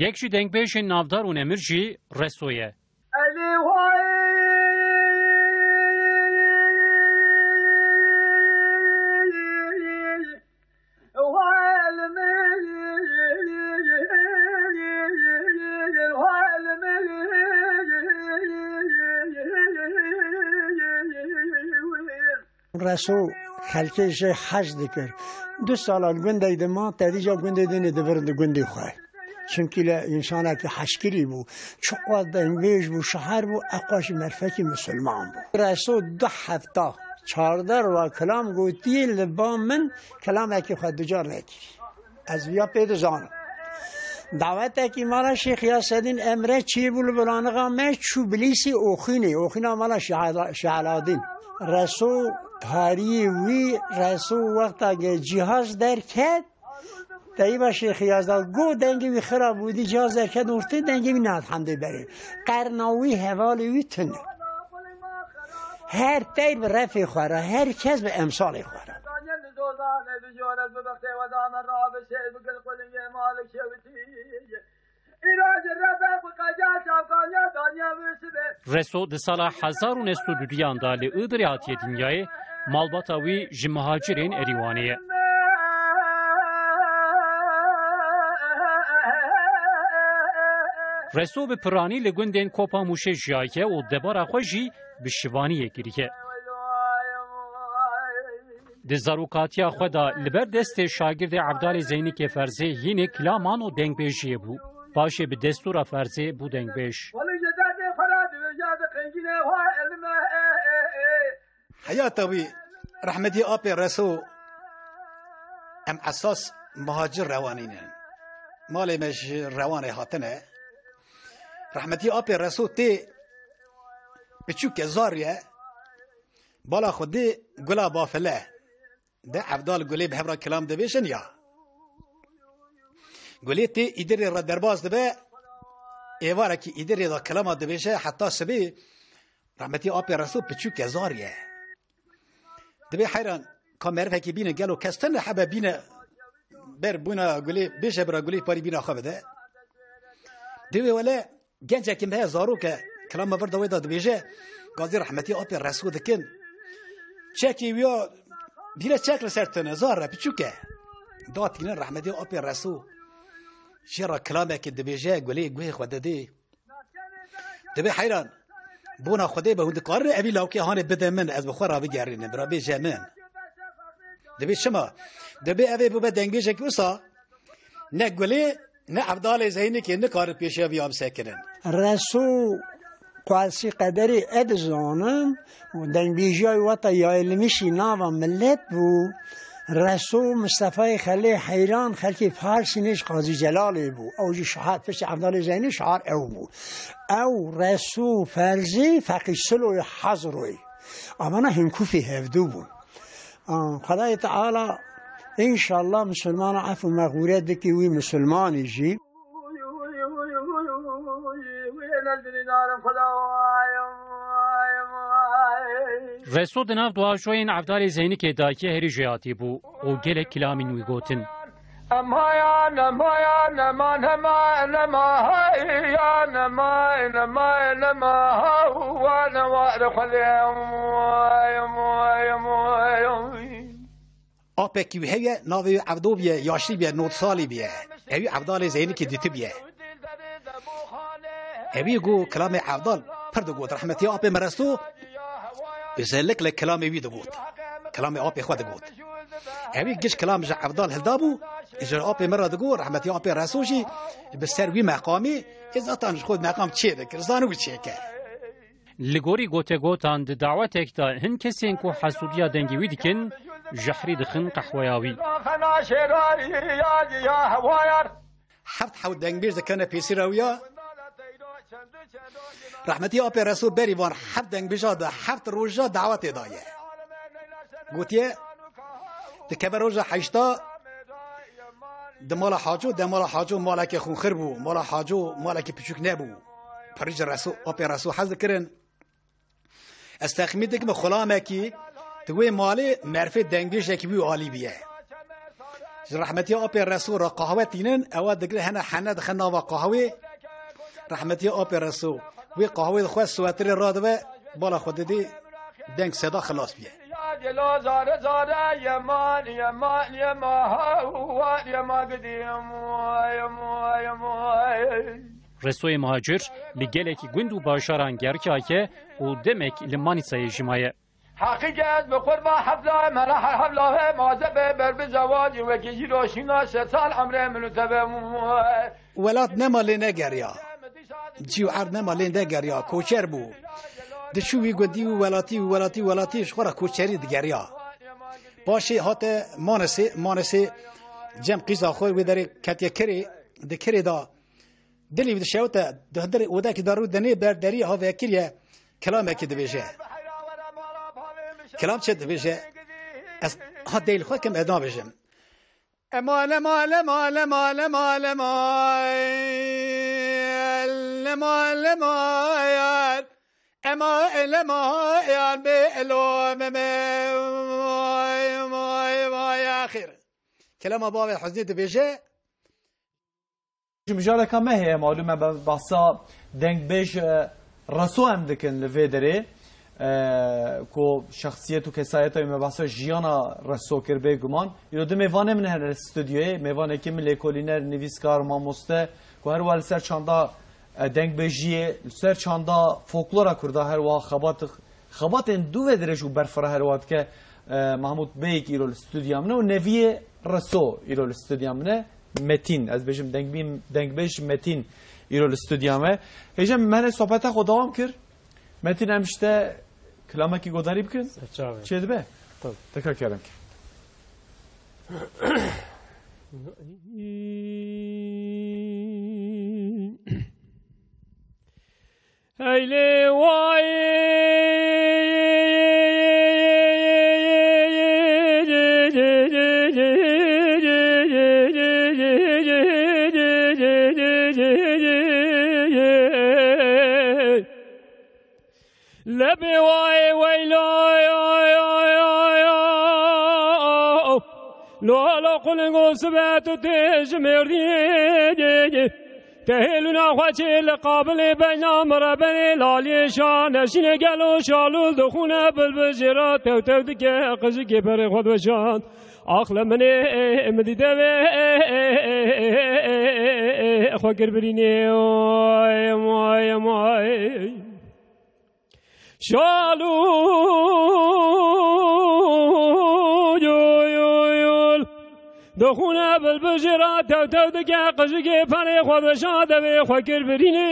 یک جی دنگ بیجین نافدار و نمر جی رسویه رسو خلکش حج دکر 2 سال گنده ایده ما تدیجا گنده دینه دبرد گنده خواه چونکه انسان که حشکری بو چقدر دنگویش بو شهر بو اقاش مرفکی مسلمان بو رسو 2 هفته 14 و کلام گوتی لبا من کلام اکی خود دجار نگیری از بیا پید زانم دعوت اکی مالا شیخ یاسدین امره چی بول بلانقا من چوبلیسی اوخینه مالا شعلادین رسو پاری وی رسو وقت اگه جهاز در کد تایبا شیخ یازدال گو دنگی وی خراب بودی جهاز در کد ارته دنگی وی ناد حمده بره قرناوی حوالی وی تنه هر تایب رفی خوره هر کس به امثال خوره رسو ده سالا 1902 دا لی ادریاتی دنیای مالباتاوی جی مهاجرین اریوانیه رسو به پرانی لگوندین کوپا موشه جایه و دبارا خوشی به شوانیه گیریه ده زاروکاتیا خدا لبر دست شاگرد عبدال زینی که فرزه یینه کلامان و دنگ بیجیه بو باشه به دستور فرزه بو دنگ بیش حياتوي رحمتي أبي رسول أم أساس مهاجر روانين مالي مش رواني هاتنه رحمتي أبي رسول تي بتشوك زارية بالا خدي قلا بافله ده عبدال قولي بحبرا كلام دبيشن يا قولي تي إدري ردرباز دبي إيوارا كي إدري دا كلام دبيشه حتى سبي رحمتي أبي رسول بتشوك زارية دبي حيران كاميرا فكي بينا قالوا كاستن حبا بينا بر بونا قولي بيش برا قولي باري بينا خبده دبي ولا جنجا كم هي زاروك كلام فرد ويدا دبيجه قاضي رحمتي أبي الرسول دكن شاكي ويا بينا شكل سرتنا زارة بتشوكه داتينا رحمتي أبي الرسول شيرا كلامك دبيجه قولي خدا دي دبي حيران بونا خدای به هند کار ابی لاوکی هان بده من از بخورا بگیرین برا به جمن دبی شما دبی ابی بو دنگ بیش کوسا نه گلی نه عبدال زینی که نه کار پیشه بیام سکنن رسو قاسی قدری ادزانم و دنگ بیجای وطا یا علمیشی ناوا ملت بو رسول مصطفی خلی حیران خلکی فارسینش قاضی جلالی بو او جی شهاد فش عبدال زینی شعار او بو او رسول فرزی فقی سلوی حضروی امانا هنکوفی هفدو بو خدای تعالی انشاءالله مسلمان عفو مغوریت دکی وی مسلمانی جی رسو دناف دواشوین عبدال زینی که داکی هری جیاتی بو او گله کلامین وی گوتن آپکی ویه ناوی عبدو بیه یاشی بیه 9 سالی بیه اوی عبدال زینی که دیتی بیه اوی گو کلام عبدال پرد گوت رحمتی آپ مرستو زلک لکلام اوی دو گوت کلام آپ خود گوت اوی گش کلام جا عبدال هلدابو اجر آپ مرد گو رحمتی آپ رسوشی بسر وی مقامی از اتانش خود مقام چیه دکر زانو چیه که لگوری گوته گوتان د دعوت اکتا هن کسین کو حسودیا دنگوی دیکن جحری دخن قحویاوی حفت حود دنگ بیش دکنه پیسی رویا رحمتی آپ رسول بری وان حفت دنگ بیشا ده حفت روژا دعوت دایه گوتیه دکبر روژا حیشتا ده مالا حاجو مالک خون خر بو مالا حاجو مالک پچوک نبو پریج رسول آپ رسول حضر کرن استخمید دکم خلامه کی توی مالی معرفت دنگ بیش اکی بیو آلی بیه رحمتی آپ رسول را قهوه تینن اول دگر هنه حنه دخلنا و قهوه رحمتی آپ رسول وی قهوه خود سواتر را دوه بالا خود دی دنگ صدا خلاص بیه رسوی مهاجر لگلکی گندو باشاران گرکا که او دمک لمانی سای جمایه حقیقت به قربا حفله ملح حفله مازبه بر بزواج و کی روشینا سال عمره منو تبه ولات نمالی نگریا جیو عرض نمالی نگریا کوچر بو دشوی گودی و ولاتی شخورا کوچری دگریا باشی هات مانسی جم قیزا خوی و داری کتیا کری دکری دا دلی و دشوتا دهدر ودا کی دارو دنی برداری ها وکریه کلامه کی دبیجه کلام چه دبیجه از ها دیل خود کم ادام بجم مال آخر كلام بابا حزني دبيجه مجال كما هي معلومه بحثا دنگ بيج رسو هم دكن لفيدري کو شخصیت و کسایت های مبحث جیانا رسو کر به گمان یلو دو میوانه من هر استودیوی میوانه که ملی کولینر نویسکار ماموسته که هر وال سر چاندا دنگ بجیه سر چاندا فولکلورا کرده هر وا خبات دو ودرج و برفره هر وقت که محمود بیک ایرو استودیومنه و نوی رسو ایرو استودیومنه متین از بجم دنگ بج متین ایرو استودیومه هیچم من صحبت خودم کر متین همشته کلامه کی گوداری بکن؟ چه دبه؟ طب تکرار کردم که ایلی وای لبي واي ويلا لا قل سبات تجمردي تهلنا خواتي لقابل بين امر بني لالي شان شين قالوا شالول دخونا بالبجرات وتودك قزك بري خد وشان اخلا مني مديدوي اخو قربريني ماي شالو يول دخونا بالبجرات وتودك قزك بري خد وشان اخو قربريني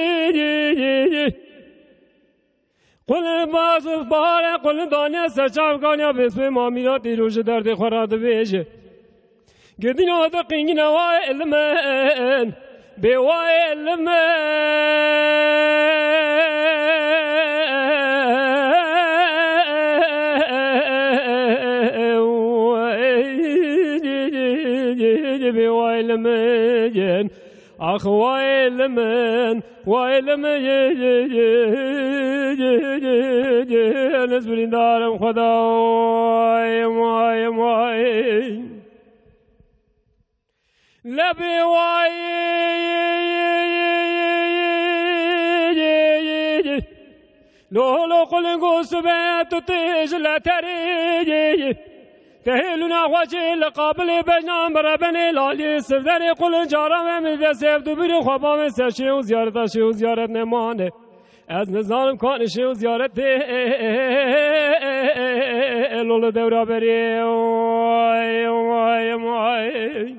قل باز بار قل دانه سچاو کانیا بسم مامیات روز درد خوراد بیشه گدین آد قینگ نوای علمن بیوای علمن بیوای علمن آخ وایل من نزبرین دارم خدا وای لبی وای لولو قلنگو سبت تیج لتری تهلنا خواجه لقابل بجنام بربني لالي سفدري قل جارم من سيف دبر خوابام سشي و زيارت شي و زيارت نمانه از نظام کان شي و زيارت لول دورا بري وای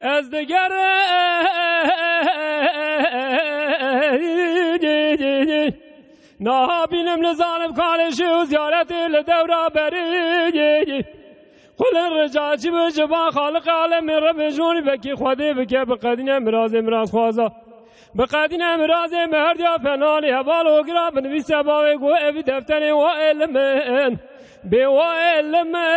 از دگر نه بینم لزانم کارشی و زیارتی لدورا بری قل الرجاء جب جبا خالق عالم رب جونی بکی خودی بکی بقدین مراز خوازا بقدین مراز مهردیا فنانی حوال و گرا بنویس باوی گو اوی دفتری و علمن بی و علمن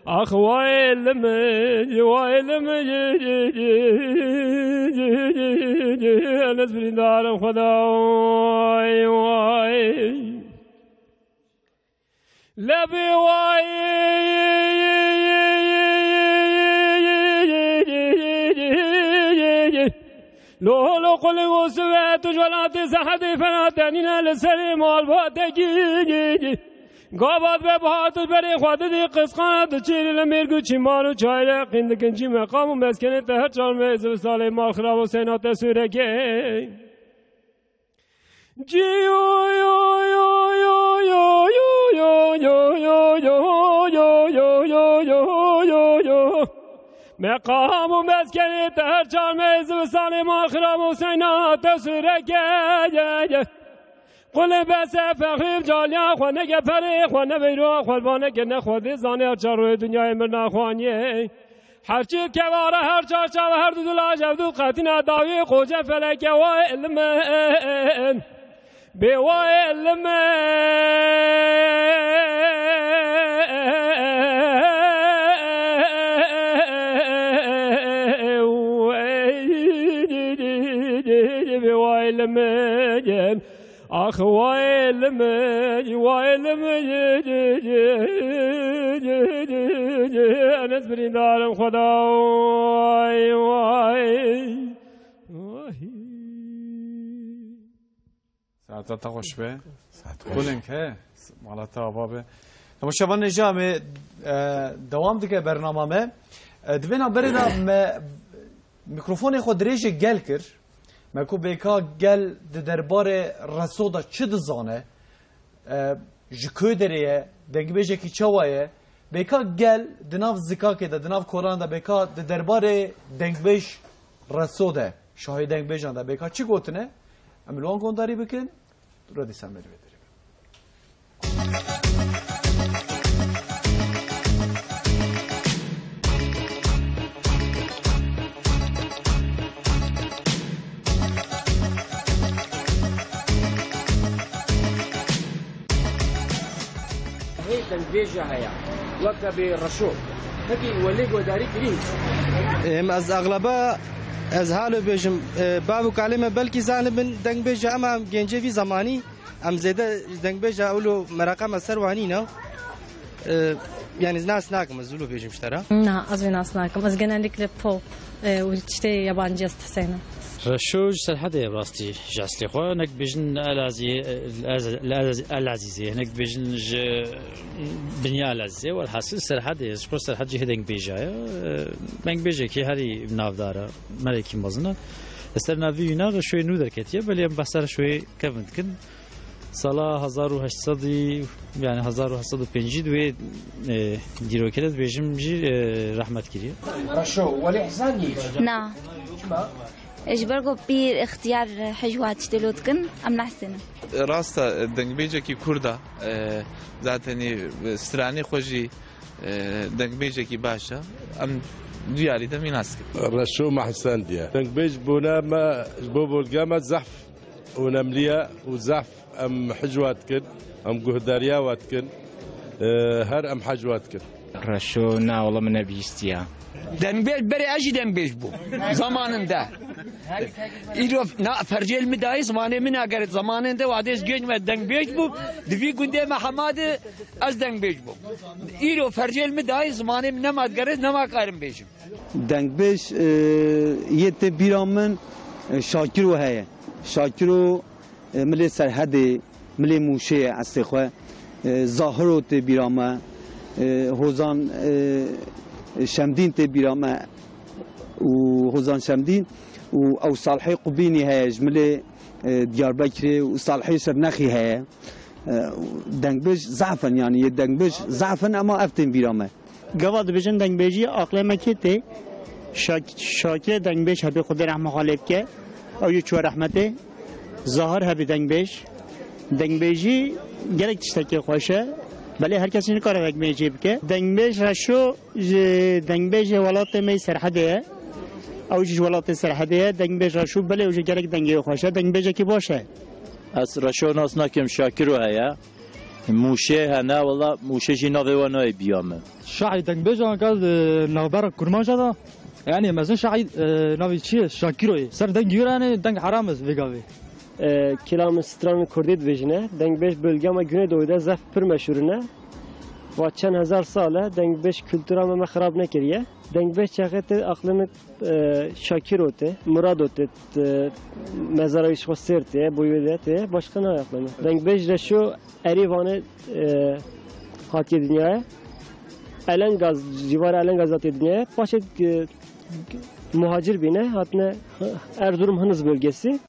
آخ وایلم نزبرین دارم خدا وای لبی وای لولو قل وسوات جولات زحد فناتنين لسلم والباتجي قابض ببهات بري خودي قسقانات چير لميرگو چيمانو چايره قندكنچي مقام مسكن تهر چال ميز سال ما خراب وسينات سورگي جيو يو يو يو يو يو يو يو يو مقام مسكن تهر چال ميز سال ما خراب وسينات سورگي قل بس فخیم جالیا خونه که پری خونه بیرو خلبانه که نخوادی زانه چار روی دنیای مرنا خوانیه هرچی که واره هر چارچا و هر دو دلاج افدو قطینا داوی خوجه فلکه و علمن بی و علمن آخ وایلم نزبرین دارم خدا وای ساعت خوش به کلن که مالات آبابه تماشاوان نجام دوام دیگه برنامه دوینا برنا میکروفون خود ریج گل کر مکو بیکا گل دربار رسودا چه دزانه جکو دریه دنگ بیجه کی چوایه بیکا گل دناف زکا که دناف قرآن دا بیکا دربار دنگ بیج رسوده شاهی دنگ بیجان دا بیکا چی گوتنه املوان گونداری بکن رو دیسان بری بدریم دنگبیجه هیا وقت به رشوق هکی ولی گوداری کریم از اغلبه از حالو بیجم بابو کلمه بلکی زانبن دنگبیجه اما گنجه وی زمانی ام زیده دنگبیجه اولو مرقم سروانی نه يعني ناس ناكم الزولو بيجي مشترى؟ لا أزوي ناس ناكم از genellikle pop وتشتي yabancı استحسينا. رشوج سرحدة براستي جاسلي خو نك بيجن العزيزي هناك بيجن بنيا العزيزي والحاصل سرحدة شكون سرحدة هدنك بيجايا بنك بيجي كي هاري بنافدارا مالكي مزنا استرنا فينا رشوي نودر كتيا بل يم بحث شوي كفنت كن سالا 1800 يعني 1850 دوي ديروكلت بيجم جي رحمت كريم رشو ولي حسان نعم اجبركم بير اختيار حجوات تلوتكن ام نحسن راستا دنگبيجا كي كوردا ذاتني استراني خوجي دنگبيجا كي باشا ام ديالي دمي ناسك رشو محسن ديا دنگبيج بونا ما بوبو القامة زحف ونمليا وزعف أم حجوات كن أم جهداريا واتكن هر أم حجوات كن رشو نا والله من نبيستيا دنبیج بری اجی دنبیج بو zamanında. İrof na fercel mi dahi zamanı mı nagar zamanında vades genç ve dنبیج bu divi günde Muhammed az dنبیج bu. İrof fercel mi dahi zamanı mı namaz garız namaz karım bejim. dنبیج yete biramın şakiro heye. Şakiro mili serhadi mili muşe asıkha zahiro te birama hozan شمدين تبيرما وهزان شمدين أو صالحي قبيني هاي جملة ديار بكري وصالحي سرنخي هاي دنبج زعفا يعني دنبج زعفا أما أفتن بيرما قبض بجن دنبجي أقليم كتي شاكر دنبج هبي قدر رحمة خالد كه أو يشوى رحمته ظاهر هبي دنبجي جلك تشتكي خوشه بله هر کسی نکاره دنبیج بکه دنبیج رشو دنبیج ولات می سرحده او جی ولات سرحده دنبیج رشو بله او جی گرک دنگی خوشه دنبیج کی باشه از رشو ناس نکم شاکرو هیا موشه هنا والله موشه جی نوی و نوی بیامه شاعر دنبیج آنکال نوبر کرمان شده yani مثلا شاعر نوی چیه شاکروی سر دنگ یورانه دنگ حرام است ویگاوی Kilamın Stran'ın Kurdit vejine, Dengbeş bölge ama Güneydoğu'da zef pür meşhurine. Vaçen hazar sale, Dengbeş kültür ama xarab nekiriye. Dengbeş çakete aklını Şakir ote, Murad ote, mezara işko sirte, boyulete, başka ne aklını. Dengbeş reşo Erivan'ı hatiye dünyaya, Elengaz, civarı Elengaz hatiye dünyaya, paşet muhacir bine, hatta Erzurum Hınız bölgesi.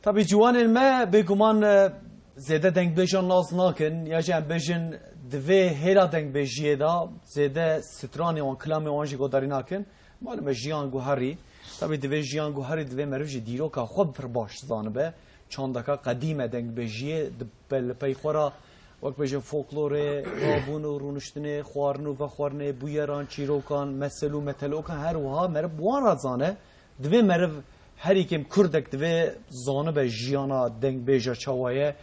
Tabii ciwanên me bêguman zêde dengbêjan naz nakin ya jî em bêjin divê hêla dengbêjiyê da zêde stranê wan kilamê wan jî godarî nakin malum e jiyan guherî tabii divê jiyan guherî divê meriv jî dîroka xwe pir baş zanibe çandaka qedîm e dengbêjiyê li pey xwe ra wek bêjin folklorê rabûn û rûniştinê xwarin û vexwarinê bûyeran çîrokan mesel û metelokan her wiha meriv wan ra zane divê meriv herî kêm Kurdek divê zanibe jiyana dengbêja çawaye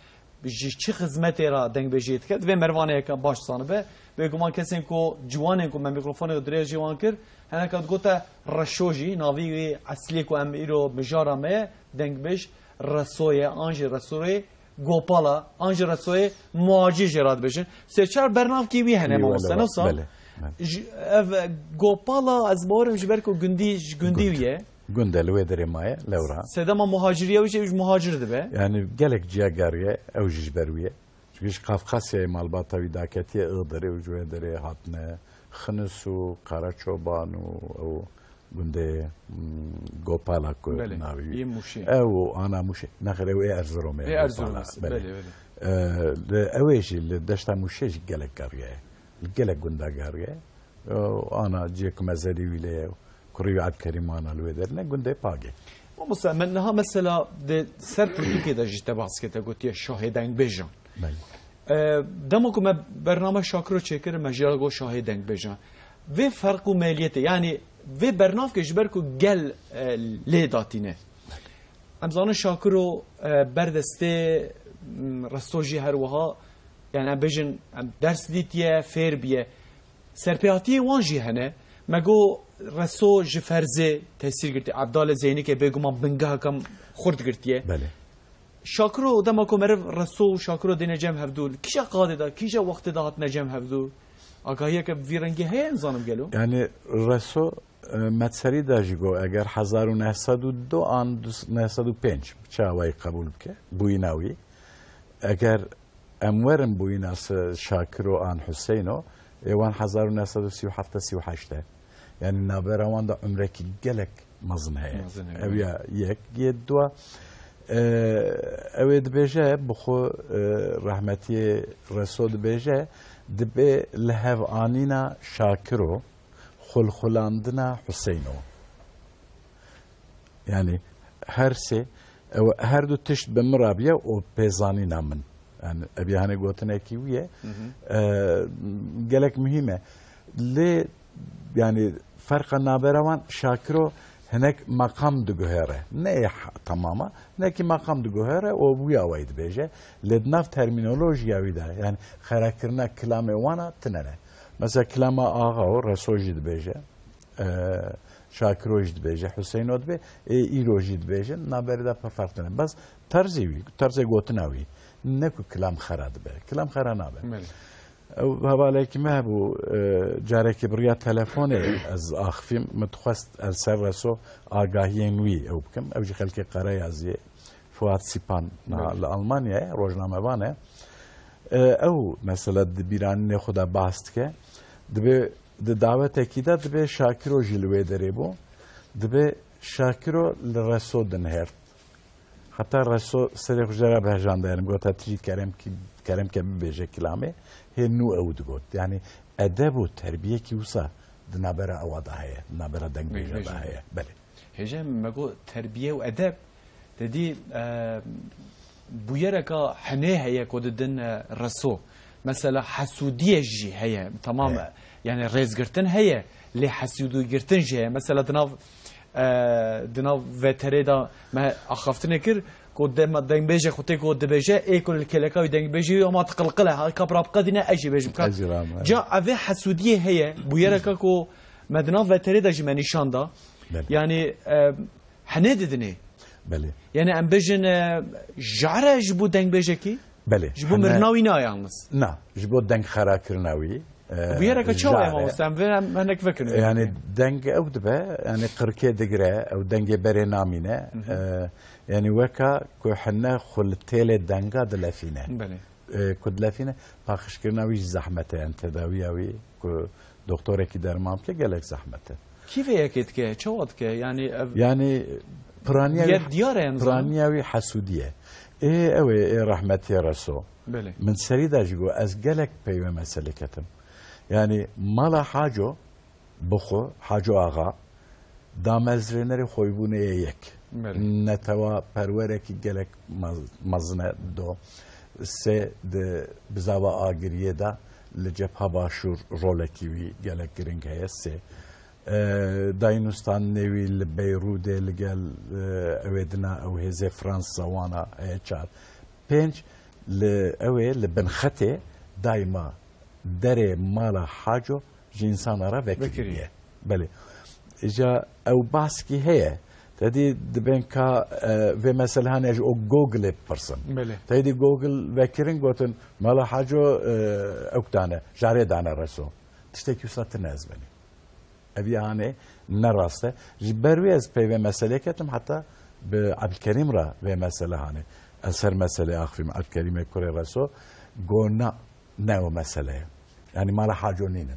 ji çi xizmetê ra dengbêjiyê dike divê mervaneyeke baş zanibe bêguman kesên ku ciwanên ku me mikrofonê dirêj jî wan kir heneka digote reşo jî navî wê eslî ku em îro mijara me ye dengbêj resoye an jî resorê gopala an jî resoyê muacî jê ra dibêjin sêçar bernavkî wî hene mamoste newsa ev gopala ez bawerim ji ber ku gundî wî ye Gündel ve deremaya levra. Sedama muhaciriye ve şey muhacirdi be. Yani gelek ciyagariye evciş berviye. Çünkü Kafkasya malbata vidaketiye ığdırı ucue dere hatne xınısu Karaçobanu o günde Gopala ko navi. İyi muşi. Ev ana muşi. Nahre ev Erzurum. Erzurum. Bele. Evşi le deşta muşi gelek gariye. Gelek gunda gariye. Ana ciyek mezeli bile Kuryu Abkerimana lüvederine günde pagi. Mesela menha mesela de ser Türkiye'de jite baskete gotiye şahiden bejan. Demo ku me bername şakro çekir mejra go şahiden bejan. Ve farku maliyeti yani ve bernav ke jber ku gel le datine. Em zanın şakro berdeste rastoji her waha yani bejin ders ditiye ferbiye serpiyatiye wanji hene مگو رسو جفرزه تاثیر گرفته عبدال زینی که بگم بنگاه کم خورد گرفتیه بله شاکرو دم کو مرف رسو شاکرو دین جم هفدول کیجا قاده دا کیجا وقت دهات نجم هفدول آگاهی که ویرنگی هی انزانم گلو یعنی رسو متسری داجگو اگر 1902 آن 1905 چاوای قبول بکه بویناوی اگر امورم بویناس شاکرو آن حسینو ایوان 1937 38 يعني نابرا واندا عمرك جلك مزنها اويا يك يدوا اويد بيجا بخو رحمتي رسول بيجا دبي لهف انينا شاكرو خلخلاندنا حسينو يعني هرسي هر دو تشت بمرابيه و پیزانی نامن يعني ابي هاني قوتنا كيويه قالك مهمه لي يعني فرق نابروان شاكرو هناك مقام دجوهره نيح تماما هناك مقام دجوهره وبيا وايد بيجه لدناف ترمينولوجيا ويدا يعني خراكرنا كلامي وانا تنره مثلا كلام آغا و رسوجي بيجه شاكروج بيجه حسين ودبي ايروجي بيجه نابردا فرقنا بس طرزي قوتناوي نكو كلام خرا دبي كلام خرا نابه او هبالك ما بو جارك بريا تليفوني از اخفي متخست السرسو اگاهين وي او بكم او جي خلكي قراي ازي فؤاد سيبان لالمانيا روزنامه بانه او مثلا دبيران خدا باستكه دبي دعوت اكيده دبي شاكرو جلوه دريبو دبي شاكرو لرسو دنهر حتى الرسو سريخ جرى بهجان دايرم قلت تجي كرم كم بيجي كلامه هي نو اود قلت يعني ادب وتربيه كيوسا دنابرا اوضع هي دنابرا دنگ بيجا هي بله هجا مگو تربيه وادب ددي بويركا حنيه هي كوددن الرسو مثلا حسوديه جي هي تمام يعني ريزغرتن هي اللي حسودو غرتن جي مثلا دناف فتريدا ما اخفتنا كر قدام دنگ بيجي خوتي قد بيجي ايكل الكلكا دنگ بيجي وما تقلقلها كبراب قدنا اجي بيجي جا افي حسوديه هي بويركا كو مدنا فتريدا جي نشاندا يعني حنددني بله يعني ام بيجن جعره جبو دنگ بيجي كي بله جبو مرناوي نا يالنس نا جبو دنگ خراكرناوي بيرك تشوي ما مستعمل هناك فكر يعني دنگ او دبا يعني قركه دغرا او دنگ برنامينه يعني وكا كو حنا خلتيل دنگا دلافينه بله كدلافينه باخش كرناوي زحمته انت داوياوي كو دكتور كي درمام كي قالك زحمته كيف هيك كي شوت كي يعني برانياوي حسوديه ايه اوي إيه رحمتي رسول بله من سريدا جيجو از قالك بيوم مسلكتم يعني مالا حاجو بخو حاجو آغا دامزرينري خويبونه يك نتوا پروركي گلك مزنه دو سه د بزاوا آگریه دا لجبها باشور رولكي وي گلك گرنگ هيا سه داينوستان نوي لبيروت لقال اويدنا او هزي فرنسا وانا چار پنج اوي لبنخته دايما دري مالا حاجو جنسان را وكريه بله اجا او باسكي هي تدي دبن كا في مثلا هنج او جوجل بيرسون تدي جوجل وكرين قوتن مالا حاجو اوكتانه جاري دانا رسو تشتكي وسط الناس بني ابي هاني نراسته جبرويز بي مساله كتم حتى بعبد الكريم را في مساله هاني اثر مساله اخفي مع عبد الكريم كوري رسو قلنا نو مساله يعني ما له حاجه نين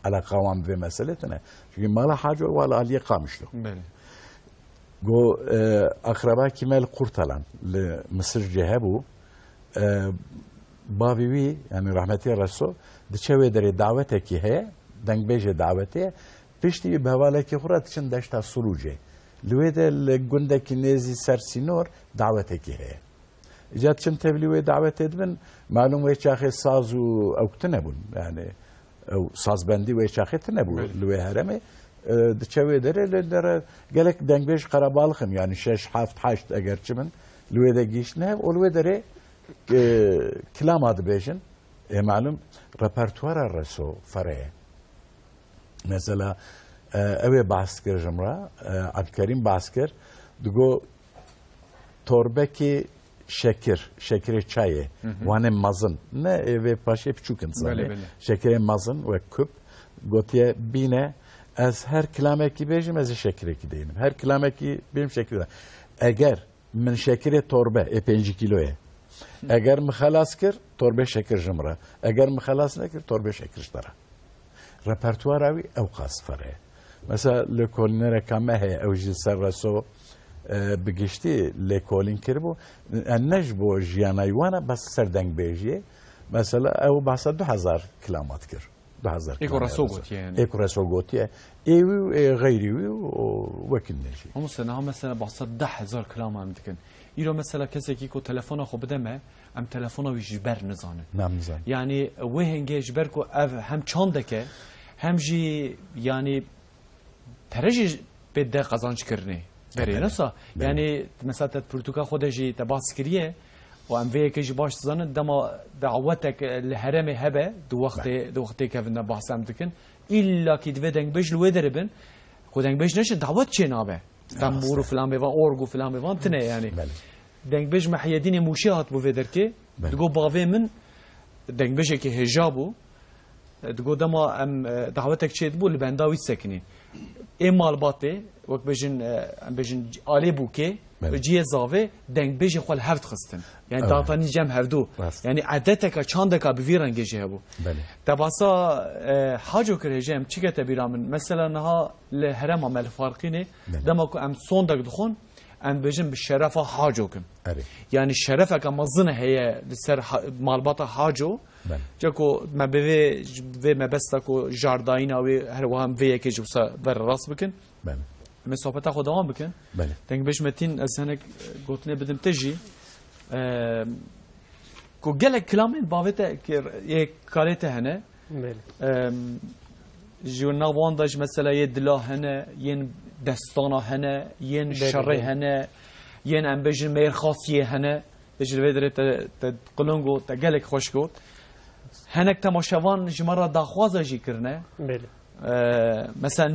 على قوام في مسالتنا ما له حاجه ولا عليه قامشلو جو اقربا كمال قرطلان لمصر جهبو بابي وي يعني رحمتي الرسول دشوي دري دعوتك هي دنگ بيجي دعوتي بيشتي بهوالك خرات شن دشتا سروجي لويدا الجندك نيزي سرسينور دعوتك هي جات شن تبلي دعوت ادمن معلوم ويش اخي ساز او تنبون يعني او ساز بندي ويش اخي تنبون لوي هرمي دشوي در قالك دنگ بيش قرابالخم يعني شش حافت حاشت اگر چمن لوي دا گيشنه ولوي دري كلام هذا بيجن معلوم ريبرتوار الرسو فرعي مثلا اوي باسكر جمرا عبد الكريم باسكر دغو توربكي شکر چایه وانه مازن نه و پاشه پچوکن زنه شکر مازن و کب گوتیه بینه از هر کلامه کی بیجم از شکر کی دینم هر کلامه کی بیم شکر اگر من شکر توربه 5 کیلوه اگر مخلاص کر توربه شکر جمره اگر مخلاص نکر توربه شکر داره رپرتوار او قاس فره مثلا لکولنر کمه هي او جسر رسو بگشتی لکولین کربو نجبو جیانایوانا بس سردنگ بیجیه مثلا او بحث 2000 کلامات کر بهزار ایکو رسو گوتیه ایکو رسو گوتیه ایوی و غیریوی و وکل نجی همون سنه ها مثلا بحثت 10,000 کلام هم دکن ایرو مثلا کسی که کو تلفن خو بدمه ام تلفن وی جبر نزانه نمیزان یعنی و هنگه جبر کو هم چاندکه هم جی یعنی ترجی بده قزانج کرنه بری نسا یعنی مثلا پرتوکا خودجی تباس کریه و ام وی که باش زنه دما دعوتك الهرم هبه دو وقت که فينا بحثم دکن الا کی دو دنگ بج لو دربن خودنگ بج نشه دعوت چه نابه تنبور و فلان بیوان اورگ و فلان بیوان تنه یعنی دنگ بج محیدین موشی هات بو ودرکی دگو باوی من دنگ بج که حجابو دگو دما ام دعوتك چه بو لبنداوی سکنی ایمال باته وقت بجن آلی بوکه جیه زاوه دنگ بجی خوال هفت خستن یعنی داتانی جمع هفدو یعنی عدتک چاندک بویرنگی جه بو تباسا حاجو کره جم چی که تبیرامن مثلا نها لهرم عمل فرقینه دما که ام صندق دخون ام بجن بالشرفه حاجو کم یعنی شرفه که مزنه هي لسر مالباتا حاجو جاكو ما بي ما بستكو جارداين او هر وهم في كي جوسا بر راس بكن بله ما صحبت اخو دوام بكن بله دنگ باش متين از هناك قلت بدم تجي كو قالك كلام باوته كي كاريته هنا بله جو نواندج مثلا يدلا هنا ين دستانا هنا ين شر هنا ين ام بجن مير خاصيه هنا بجل ودره تقلنگو تقالك خوشكو هنك تماشاوان جمرة داخوازا جي كرنا بله مثلا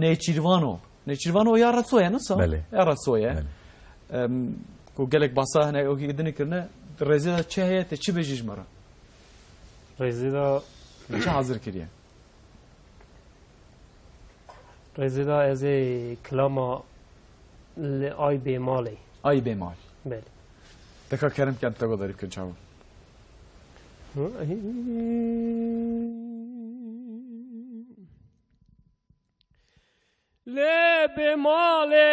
نيتشيرفانو يا رسويا نصا يا رسويا كو قالك باصا هنا او كيدني كرنا رزيدا تشي هي تشي بيجي جمرة رزيدا تشي حاضر كريا رزيدا ازي كلاما اي بي مالي اي بي مال بله دكا كرم كان تقو داري كن شاو لب مالي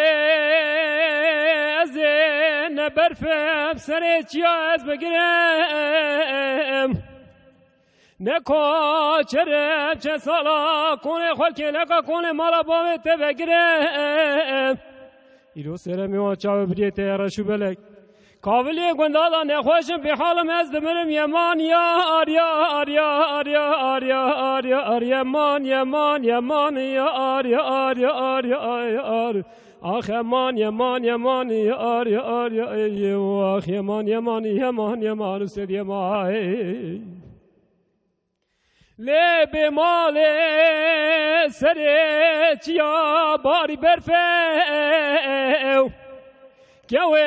ازين برفم سريت يا از بگرم نکو چرم چه سالا کنه خلکی لکا کنه مالا باوت بگرم ایرو سرمی و چاو بریت رشو بلک کاولی گندادا نخوشم به حالم از دمرم یمان یار یار یار یار یار یار یمان یمان یمان یار یار یار یار آخ یمان یمان یمان یار یار یار آخ یمان یمان یمان یمان سد یمان لب مال سر چیا باری برفه كوي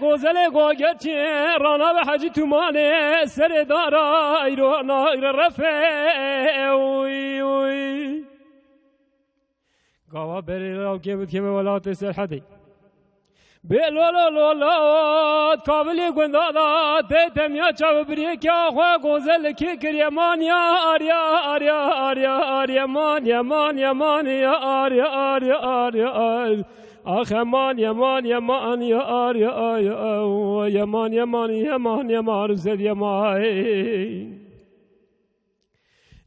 غزل غوغتي رانا بحاجي تماني سر دارا ايرو ناير رفع وي وي قوا بري لو كيف ولا تسر حدي بلولولولات كابلي غندادا تيتم يا چاو بريك يا خو غزل كي كريمان يا اريا اريا اريا اريا مان يا مان يا مان يا اريا اريا اريا آخ یمان یمان یمان یا آر یا آر یمان یمان یمان یمان زد یمان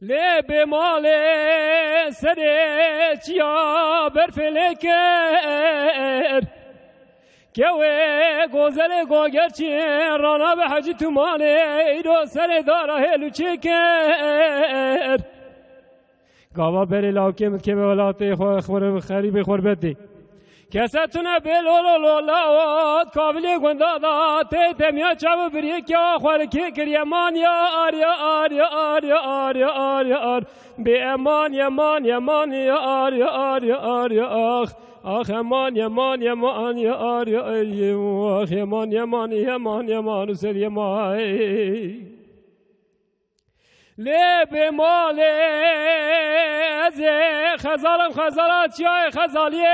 لب مال سر چیا برفلکر کوه گوزل گوگرچی رانا به حجی تو ماله ایرو سر داره هلو چکر گاوا بری لاکم که به ولاته خور خریب خوربتی کساتونه بلولولولات کابلی گندادا تیتم یا چاو بریک یا خورکی کریمان یا آر یا آر یا آر یا آر یا آر یا آر بی امان یمان یمان یا آر یا آر یا آر یا آخ آخ امان یمان یمان یا آر یا آر یا آخ یمان یمان یمان یمان سر یمان لب مال از خزالم خزالات چیای خزالیه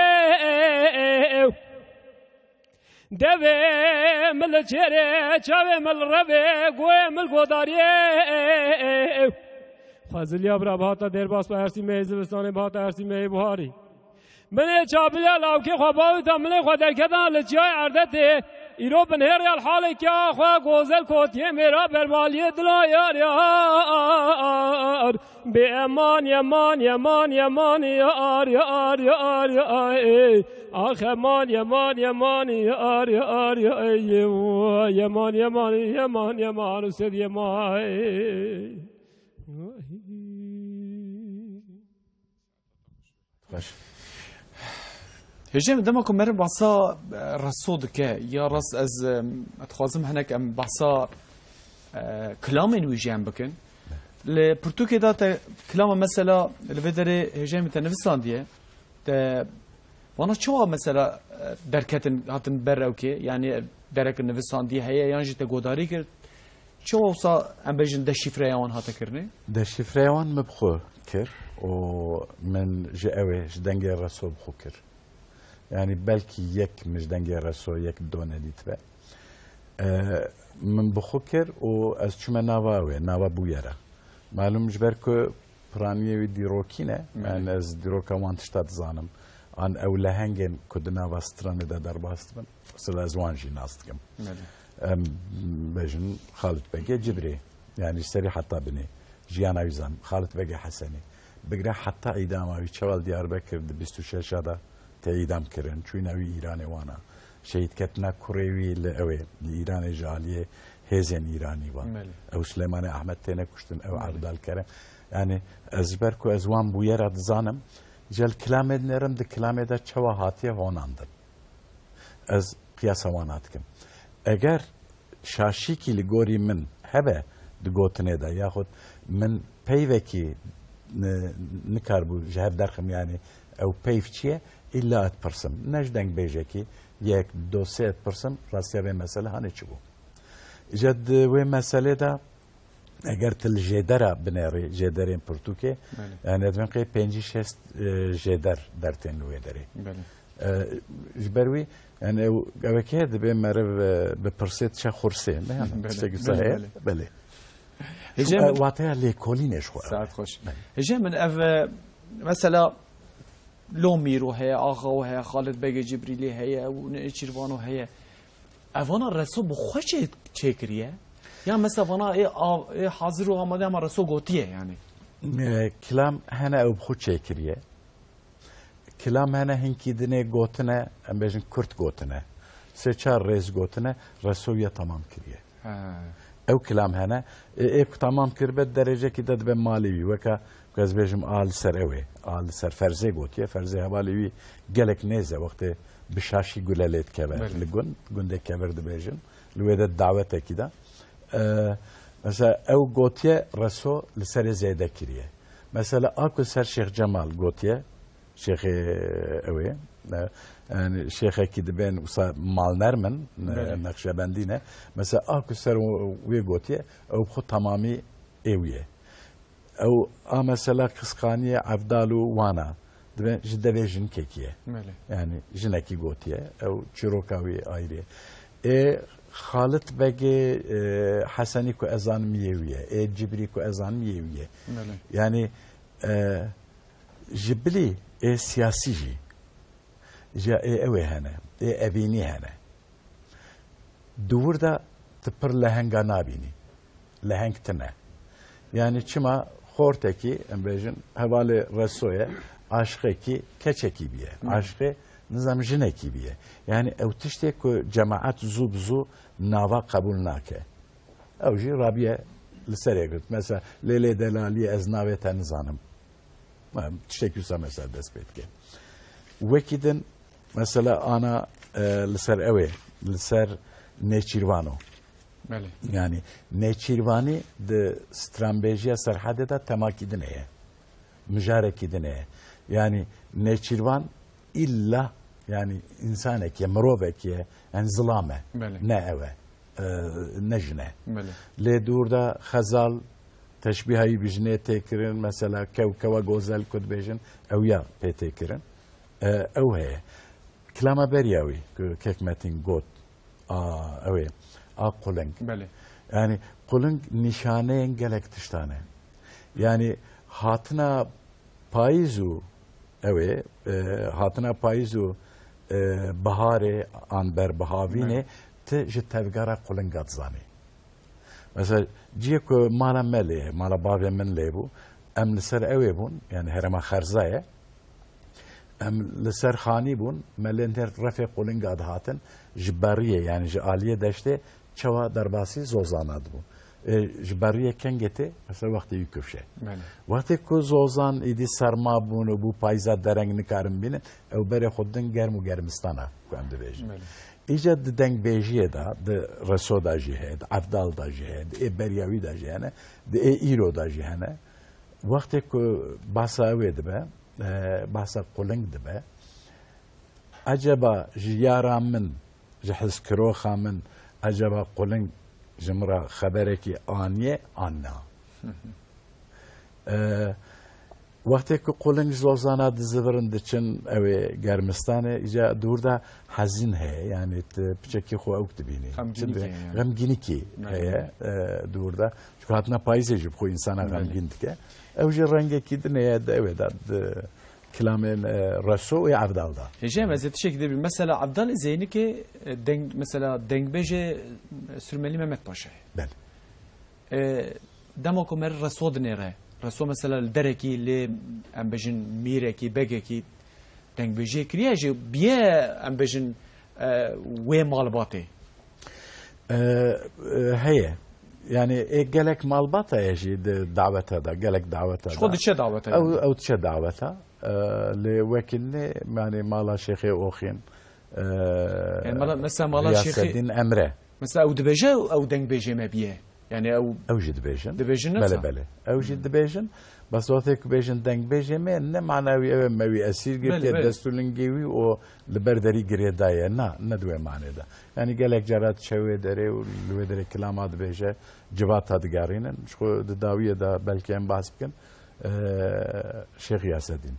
دوه مل چره چاوه مل ربه گوه مل گوداریه خزالیا برا بهاتا در باس به هرسی میز بستانه بهاتا هرسی می بهاری من چابلیا لاوکی خواباوی تا مل خود درکتان لچیای عردته ایرو بنهر الحال کیا خوا گوزل کوتیه میرا بربالی دلا یار یار به امان یمان یمان یمان یار یار یار یار آخ امان یمان یمان یار یار یمان یمان یمان یمان سید یمان هجام دمكم مر بحصا رصود كا يا رص از اتخازم هناك ام بحصا كلامن ويجام بكن لبرتوكي دا كلام مثلا لبدري هجام تنفسان دي تا وانا شو مثلا دركتن هاتن براوكي يعني درك النفسان دي هي يانجي تقوداري كر شو وصا ام بيجن دشيفريان هاتا كرني دشيفريان مبخو كر ومن جاوي جدنجي رسول بخو كر يعني بلكي يك مش دنجي رسو يك دونة ديتبه من بخوكر و از چما نواوه نوا بويرا معلوم جبركو برانيه وي ديروكينه يعني از ديروكا وانتشتات زانم عن اولهنگن كد نوا سترانه دا درباست من اصلا از وانجي ناستكم بجن خالد بقى جبري يعني سري حتى بني جيانا ويزان خالد بقى حسني بقرا حتى ايداماوي چوال ديار بكر 26 هذا تعیدام کردن چون اوی ایرانی وانا شهید کتنا کوریوی لعوی ایران جالیه هزین ایرانی وان او سلیمان احمد تینه کشتن او عبدال کرم يعني ازبر کو از وان بویرا دزانم جل کلامه نرم د کلامه دا چوا هاتیه هوناندم از قیاس وانات کم اگر شاشی کی لگوری من هبه دگوتنه دا یاخد من پیوکی نکاربو جهب درخم يعني او پیف چیه إلا 8% نجدنگ بیجکی یک 2-3% راستیا به مسئله هنی چی بو جد و مسئله دا اگر تل جدرا بنری جدرین پرتوکه يعني ادوین قی 5-6 جدر در تن وی داری جبروی يعني او که دبی مره به پرسیت چه خورسه نه تشتگی صحیح بله واتیا لیکولینش خورد ساعت خوش هجام من اف مثلا لوميرو هي آغاو هي خالد بگه جبريلي هي ونشيروانو هي اوانا رسو بخوش چكريه يعني مثلا وانا ايه حاضر و آماده اما رسو گوتيه يعني كلام هنا او بخو چكريه كلام هنا هنكي دنه گوتنه ام بيجن كرت گوتنه سه چار ريز گوتنه رسو يا تمام كريه او كلام هنا ايه تمام كربت درجه كده دبه مالي وكا كاز بيجم آل سر اوه آل سر فرزه گوتيه فرزه حوالي گلك نيزه وقت بشاشي گلالت كبر لگون گنده كبر دبيجم لويدا الدعوة كده مثلا او گوتيه رسو لسر زيده كريه مثلا اكو سر شيخ جمال گوتيه شيخ اوه يعني شيخ كده بين مال نرمن نقشبندينه مثلا اكو سر وي گوتيه او خو تمامي اويه او مثلا قسقانية عبدالو وانا جدوه جن كيكيه يعني جنكي قوتيه او چروكاوي آيريه خالد بگه حسني كو ازان ميويه جبري كو ازان ميويه يعني جبلي سياسي جي جا اوه هنا ابيني هنا دور دا تبر لهنگا نابيني لهنگ تنه يعني چما خورتکی امبرجن حواله رسویه عاشقه کی کچکی بیه عاشقه نظام جنکی بیه يعني او تشتی که جماعت زو بزو ناوا قبول ناکه او جی رابیه لسر گرت مثلا لیلی دلالی از ناوی تنظانم تشتی کیسا مثلا دست بید که وکیدن مثلا آنا لسر اوه لسر نیچیروانو يعني نيتشيرواني د استرامبيجيا سرحده دا تماكي دنيه مجاركي دنيه يعني نيتشيروان الا يعني انسانك يا مروفك يعني ظلامه ناوه نجنه لدور دا خزال تشبيهي بجنيه تكرن مثلا كوكوا غوزل كود بيجن او يا بيتكرن او هي كلامه برياوي كيكمتين غوت اوه قلنگ يعني قلنگ نشانه انگلک تشتانه يعني هاتنا پاییزو اوه هاتنا پاییزو بهار آن بر بهاوینه ji tevgera qulingat zanî. Mesela ciyê ku mala me lê mala bavê min lê bû em li ser ew ê bûn yani herema xerzayê em li ser xanî bûn me lê refê qulinga dihatin ji beriyê yani ji aliyê deştê çawa derbasî zozana dibû. Ji beriyê kengê tê mesela wextê wî kufşe. Wextê ku zozan êdî serma bûn û bû payza dereng nikarin bînin ew berê xwe din germ û germistana ku em dibêjin. İyice di dengbêjiyê da, di reso da jî heye, di evdal da jî heye, di ê beryawî da jî hene, di ê îro da jî hene. Wextê ku bahsa wê dibe, bahsa quling dibe, acaba ji yara min, ji hizkiroxa min, acaba quling ji min re xeberekî aniye an na. Wextê ku quling zozana dizivirin diçin ew ê germistanê îca dûr da hezîn heye yani piçekî xwe ew dibînî xemgînîkî heye dûr da çünkü hatina payîzê jî xwe însana xemgîn dike ew jî rengekî din heye di ew ê da kilamên reso û evdal da. Hêjê ez ê tişekî dibî mesela Abdal Zeynikê mesela dengbêjê Sürmelî Mehmet Paşa ye. Dema ku me reso dinêre reso mesela li derekî lê em bêjin mîrekî begekî dengbêjiyê kiriye jî biye em bêjin wê malbatê heye yani gelek malbata ye jî di daweta da gelek daweta da xwe diçe daweta ew diçe daweta lê wekî yani mala Şêxê Oxîn mesela mala Riyaseddîn Emre mesela ew dibêje ew dengbêjê me biye yani ew jî dibêjin dibêjin bele ew jî dibêjin bas wextê ku bêjin dengbêjê me ne manawî ew ê me wî esîr girtiye destûrlingê wî û li ber derî girêdaye na ne di wê manê da yani gelek cara diçe wê derê û li wê derê kilama dibêje civata digerînin ji xwe di dawiyê da belkî em behs bikin Şêx Riyaseddîn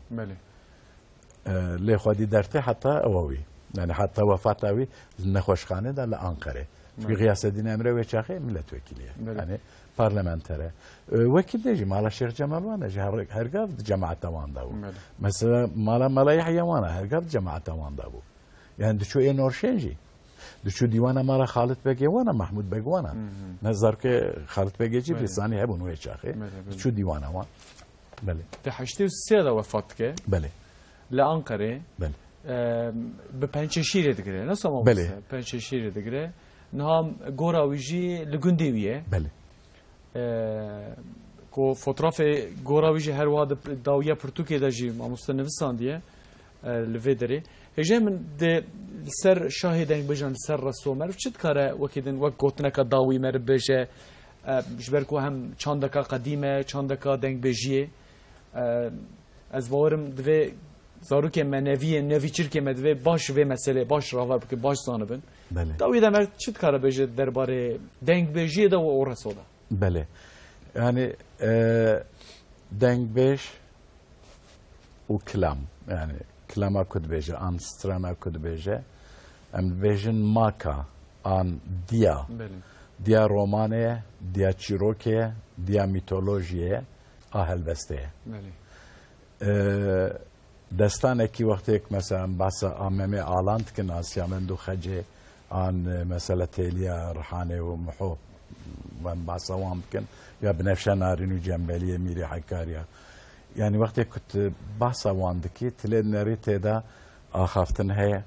lê xwedî dertê heta ewa wî yani heta wefata wî nexweşxanê da li Anqerê çünkü Riyaseddîn Emre wê çaxê milletvekîliye yani parlamentere wekîl de jî mala Şêx Cemal wan jî hergav di cemaeta wan da bû mesela mala Yahya wan hergav di cemaeta wan da bû yani diçû ê Norşên jî diçû dîwana mala Xalit Begê wan Mahmûd Beg wan ne zarokê Xalit Begê jî birîstanî hebûn wê çaxê diçû dîwana wan belê di heştê û sê de wefat dike belê li Anqerê bi pençeşîrê digire nasıl ama pençeşîrê digire niha gora wî jî li gundê wî ye belê ku fotoğrafê gora wî jî her wa dawiya Pirtûkê de jî mamoste nivisandiye li vê derê hêjê min di ser şahê dengbêjan li ser reso mer çi dikare wekî din wek gotineka dawî me bêje ji ber ku hem çandeka qedîm e çandeka dengbêjiyê ez bawerim divê zarokê me neviyê nevî çirkê me divê baş vê meselê baş rava bike baş zanibin dawî de mer çi dikare bêje derbarê dengbêjiyê de û reso da belê yani dengbêj û kilam yani kilama ku dibêje an strana ku dibêje em dibêjin maka an diya diya romanê ye diya çîrokê ye diya mîtolojiyê ye a helbestê ye destanekî wextê mesela bahsa Amemê Alan dikin Asya Mendû Xecê an mesela Têliya Rihanê û Miho wan bahsa wan bikin ya Binefşe Narîn û Cembeliyê Mîrê Hekkariya yani wextê ku tu bahsa wan dikî tilê nerî têda axaftin heye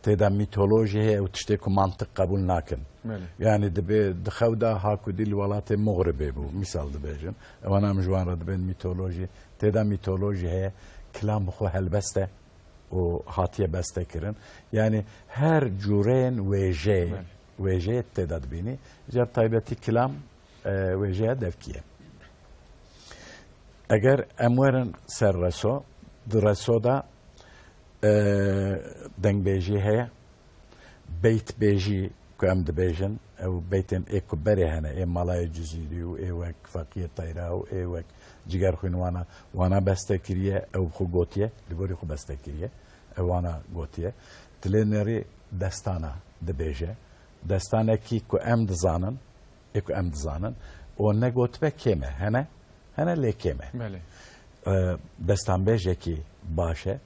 têda mîtolojî heye û tiştê ku mantiq qebûl nakin yani dibê di xew da Hakûdî li welatê Muğribê bû misal dibêjin ewan em ji wan re dibên mîtolojî têda mîtolojî heye kilam bi xwe helbest e û hatiye bestekirin yani her cûreyên wêjeyê têda dibînî ji taybetî kilam wêjeya devkî ye eger em werin ser reso di reso da dengbêjî heye beytbêjî ku em dibêjin ew beytên ê ku berê hene ê malayê Cizîrî û ê wek Feqîyê Tayra û ê wek cigerxwîn wana bestekiriye ew xwe gotiye li gorî xwe bestekiriye ew wana gotiye tilê nerî destana dibêje destanekî ku em dizanin ê ku em dizanin û ne gotibe kêm e hene lê kêm e destanbêjekî baş e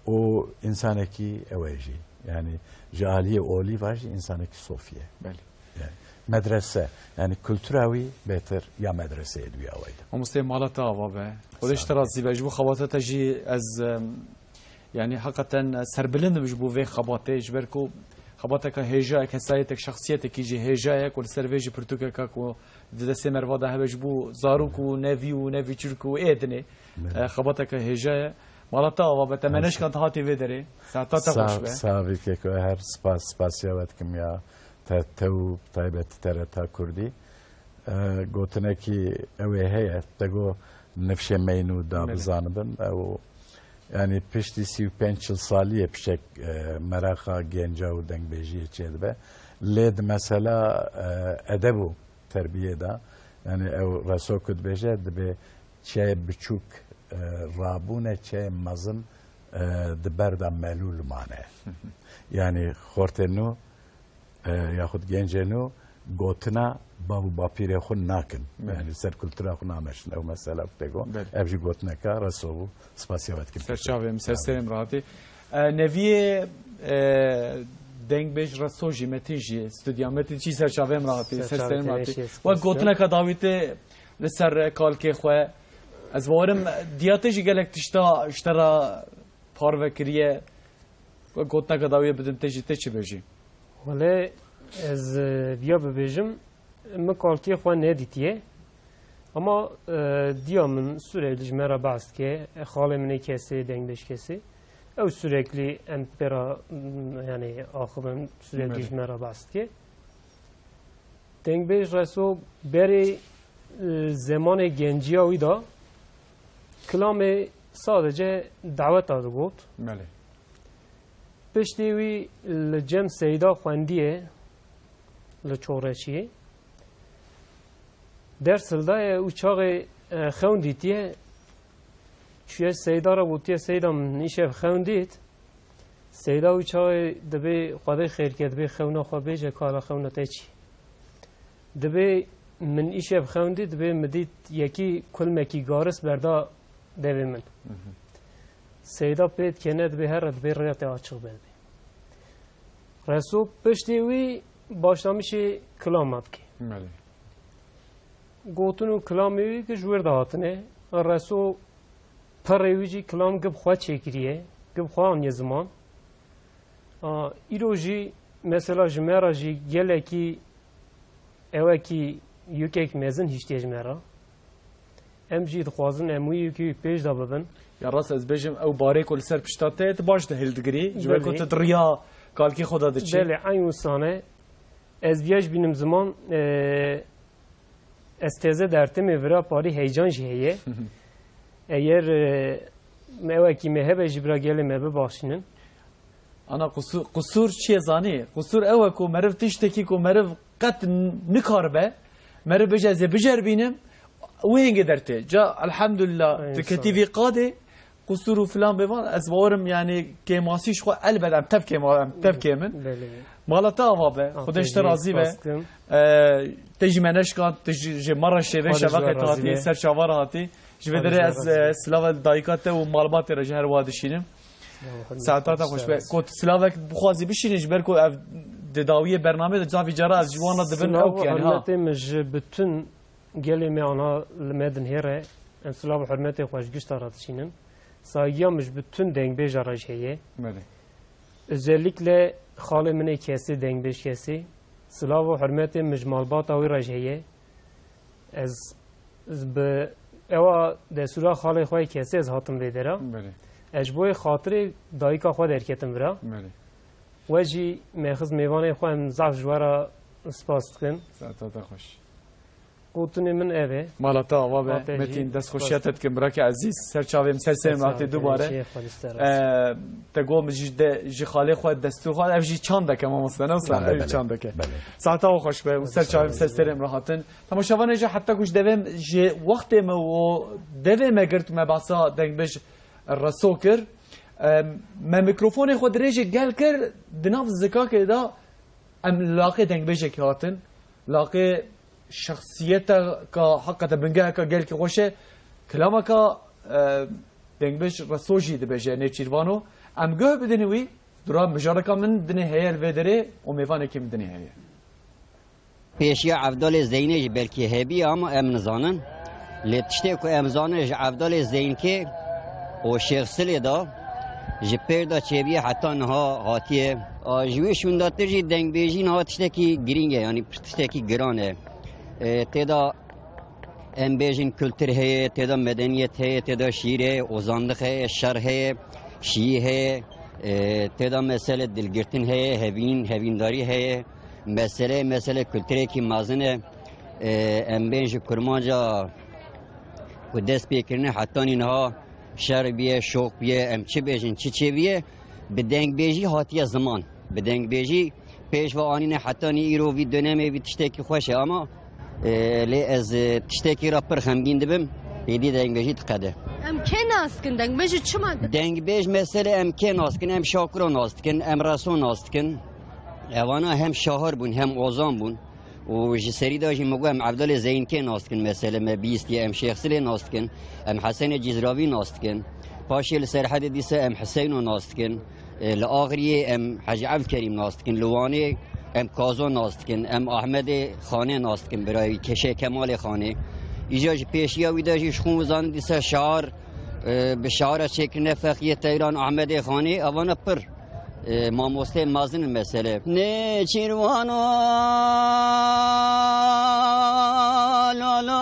û însanekî ew e jî يعني جالية أولي واجي إنسانك صوفية بله يعني مدرسة يعني كولتراوي بهتر يا مدرسة دويا ويدا ومستوى مالتا بابا خودش ترازي بجبو خباطة تجي از يعني حقا سربلند بجبو في خباطة جبركو خباتك هجاك هسايتك شخصيتك يجي هجاك والسرفيجي برتوكك و دسي مرواده هبجبو زاروك ونافي ونافي تشركو ايدني خباتك هجايا مالتا و بتمنش كانت هاتي فيدري ساعتا تخش به صافي كيكو هر سپاسیاوتکم یا تو طيبت ترتا كردي قوتنكي اوي هي تقو نفشه مينو دا بزانبن او yani pişti 35 saliye pişek meraka genca u dengbejiye çedbe led mesela edebu terbiye da yani ev raso kudbeje de çe biçuk rabune çe mazın de berda melul mane yani hortenu yahut gencenu gotna babu bapire xun nakin yani ser kültüra xun ameşin ev mesela tego evji gotna ka raso spasiyavet kim serçavem serserim rahati neviye dengbej raso jimetiji studiameti çi serçavem rahati serserim rahati ve gotna ka davite لسر کالکی خواه از وارم دیاتش گلک اشترا پاروکریه و گوتنا کداویه بدم تجی چی بجی ولی از بیا ببیجم من کالکی خواه ندیتیه اما دیا من sürekli مرا باست که خاله منی کسی دنگش کسی او sürekli empera yani آخرم sürekli مرا باست که دنگش رسو بری زمان گنجی هایی دا کلام sadece davet adı got. Mele. Piştiği lcem seyda xwendiye lçoreçiye dersilda uçağı xewnditiye çüye seyda ra gotiye seyda nişev xewndit seyda uçağı dibe xwedê xêrkê dibe xewna xwe bêje kala xewna te çi dibe من ایشه بخوندی دبی مدید یکی کل مکی گارس بردا دوی من سیدا پید کنه دبی هر دبی ریات آچق بلبی رسو پشتی وی باشنامیشی کلامات کی گوتنو کلامی وی که جور دهاتنه رسو پروی جی کلام گب خواه چکریه گب خواه آنی زمان ایرو جی مثلا جمعه جی گله کی اوه کی یکیک مزن هیچ تجمعه ام جید خوازن اموی یکی پیش دا ببن یا راست از بجم او باره کل سر پشتاته باش ده هلدگری جوه کت دریا کالکی خدا ده چی بله این سانه از بیاش بینم زمان استیزه درته میورا پاری هیجان جیه اگر موه کی مهبه جبرا گله مهبه باشینن انا قصور چیه زانی قصور اوه کو مرف تشتکی کو مرف قط نکار به مرة بجازة بجر بينم وين قدرته جاء الحمد لله تكتيفي قادة قصور فلان بفان أزوارم يعني كماسيش خو قلبت عم تفكي من مالتا وابه خدش ترازي به تجي منش كان تجي مرة شبه شبكة هاتي سر شوار هاتي جبه دري از سلاف دايكات ومعلومات رجهر وادشينم ساعتها خوش به كنت سلافك بخوازي بشينش بركو داویه برنامه جاوی جرا از جوانا دبن او يعني ها مش بتن قالي ما انا المدن هيره انسلاب حرمتي خوش گشتارات شينن سايا مش بتن دنگ بجراج هي بله özellikle خاله مني کسی دنگ بش کسی سلاو حرمتي مش مالبات او رج هي از ب اوا د سورا خاله خوي کسی از هاتم ویدرا بله اجبوی خاطر دایکا خو درکتم برا بله وجی مخز میوانه خواهم زعف جوارا سپاس کن ساعتا خوش قوتنی من اوه مالتا وابه متین دست خوشیتت کن براک عزیز سرچاویم سرسرم راتی دوباره تگو مجید جی خاله خود دستور خود افجی چانده که ما مثلا اصلا چانده که ساعتا خوش به سرچاویم سرسرم راحتن تماشاوانه جا حتی کش دویم جی وقت ما و دویم گرت مبعثا دنگ بش الرسوكر ما ميكروفوني خود ريجي قال كر دناف الزكاة كده ام لاقي دنگ بيجي كاتن لاقي شخصيته كحقة بنجاه كقال كي خوشه كلامك دنگ بيج رسوجي دبيجي نيتشيروانو ام جه بدنوي درا مجارکا من دنه هەیە وێدەرێ و میوانێکی من دنه هەیە پیشیا عبدال زینی بلکی هبی اما ام نزانن لتشته کو ام زانن عبدال زین که و شیخ سلی دا جپر دا چبی حتی نها هاتیه جویشون دا ترجی دنگ بیجی نها تشته کی گرینگه یعنی تشته کی گرانه تدا ام بیجین کلتر هی تدا مدنیت هی تدا شیره اوزاندخ هی شر هی شی هی تدا مسئله دلگرتن هی هوینداری هی مسئله کلتری کی مازنه ام بیج کرمانجا و دست بیکرنه حتی اینها شر بیه شوق بیه ام چی بیجین چی بیه به دنگ بیجی هاتیه زمان به دنگ بیجی پیش و آنینه حتی ایرو وی دنمه وی تشتکی خوشه اما لی از تشتکی را پر خمگین دبم بیدی دنگ بیجی تقده ام که ناسکن دنگ بیجی چما دنگ بیج مسئله ام که ناسکن ام شاکرو ناسکن ام رسو ناسکن اوانا هم شاهر بون هم اوزان بون و جسری داشی مگو ام عبدال زین که ناستکن مثلا ام بیستی ام شیخ سلی ناستکن ام حسین جزراوی ناستکن پاشی لسرحد دیسه ام حسین ناستکن لآخری ام حج عبد کریم ناستکن لوانی ام کازو ناستکن ام احمد خانه ناستکن برای کشه کمال خانه ایجاج پیشیا وی داشی شخون وزان دیسه شعار به شعار شکل فقیه تیران احمد خانه اوانا پر ما مسلم مازن مسئله نه چیروانو لا لا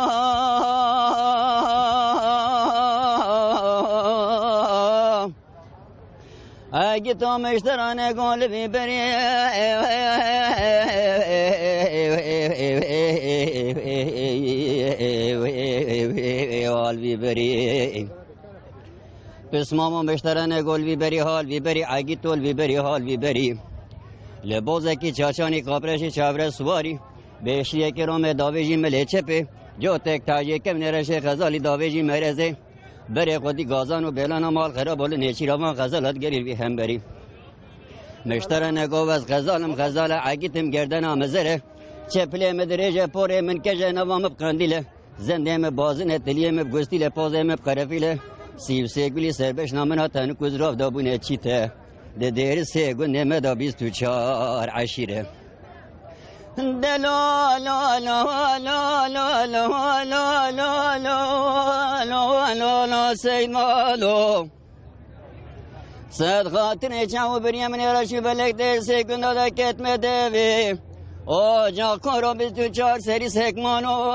اگه تو مشترانه گل ببری وال ببری پس ماما مشترانه گل ببری حال ببری اگه تول ببری حال ببری لبوزه کی چاچانی کابرشی چابره سواری بیشیه که رومه داویجی مله چپه جو تک تاجی کم نرشه خزالی داویجی مرزه بره خودی گازان و بلان مال خراب بول نیچی روان غزالت گریر بی هم بری مشترانه گو از غزالم غزال عگیتم گردن آمزره چپله مدرجه پوره من کجه نوام بقندیله زنده م بازنه تلیه م گستیله پازه م قرفیله سیب سگولی سربش نامنا تنو کزراف دابونه چیته ده دیر سگو نمه دا 24 عشیره لا لا لا لا لا لا لا لا لا لا لا لا سید مالو صد خاطر چاو بریم نراشی بلک در سگونا دا کتم دوی او جا کارو 24 سری سکمانو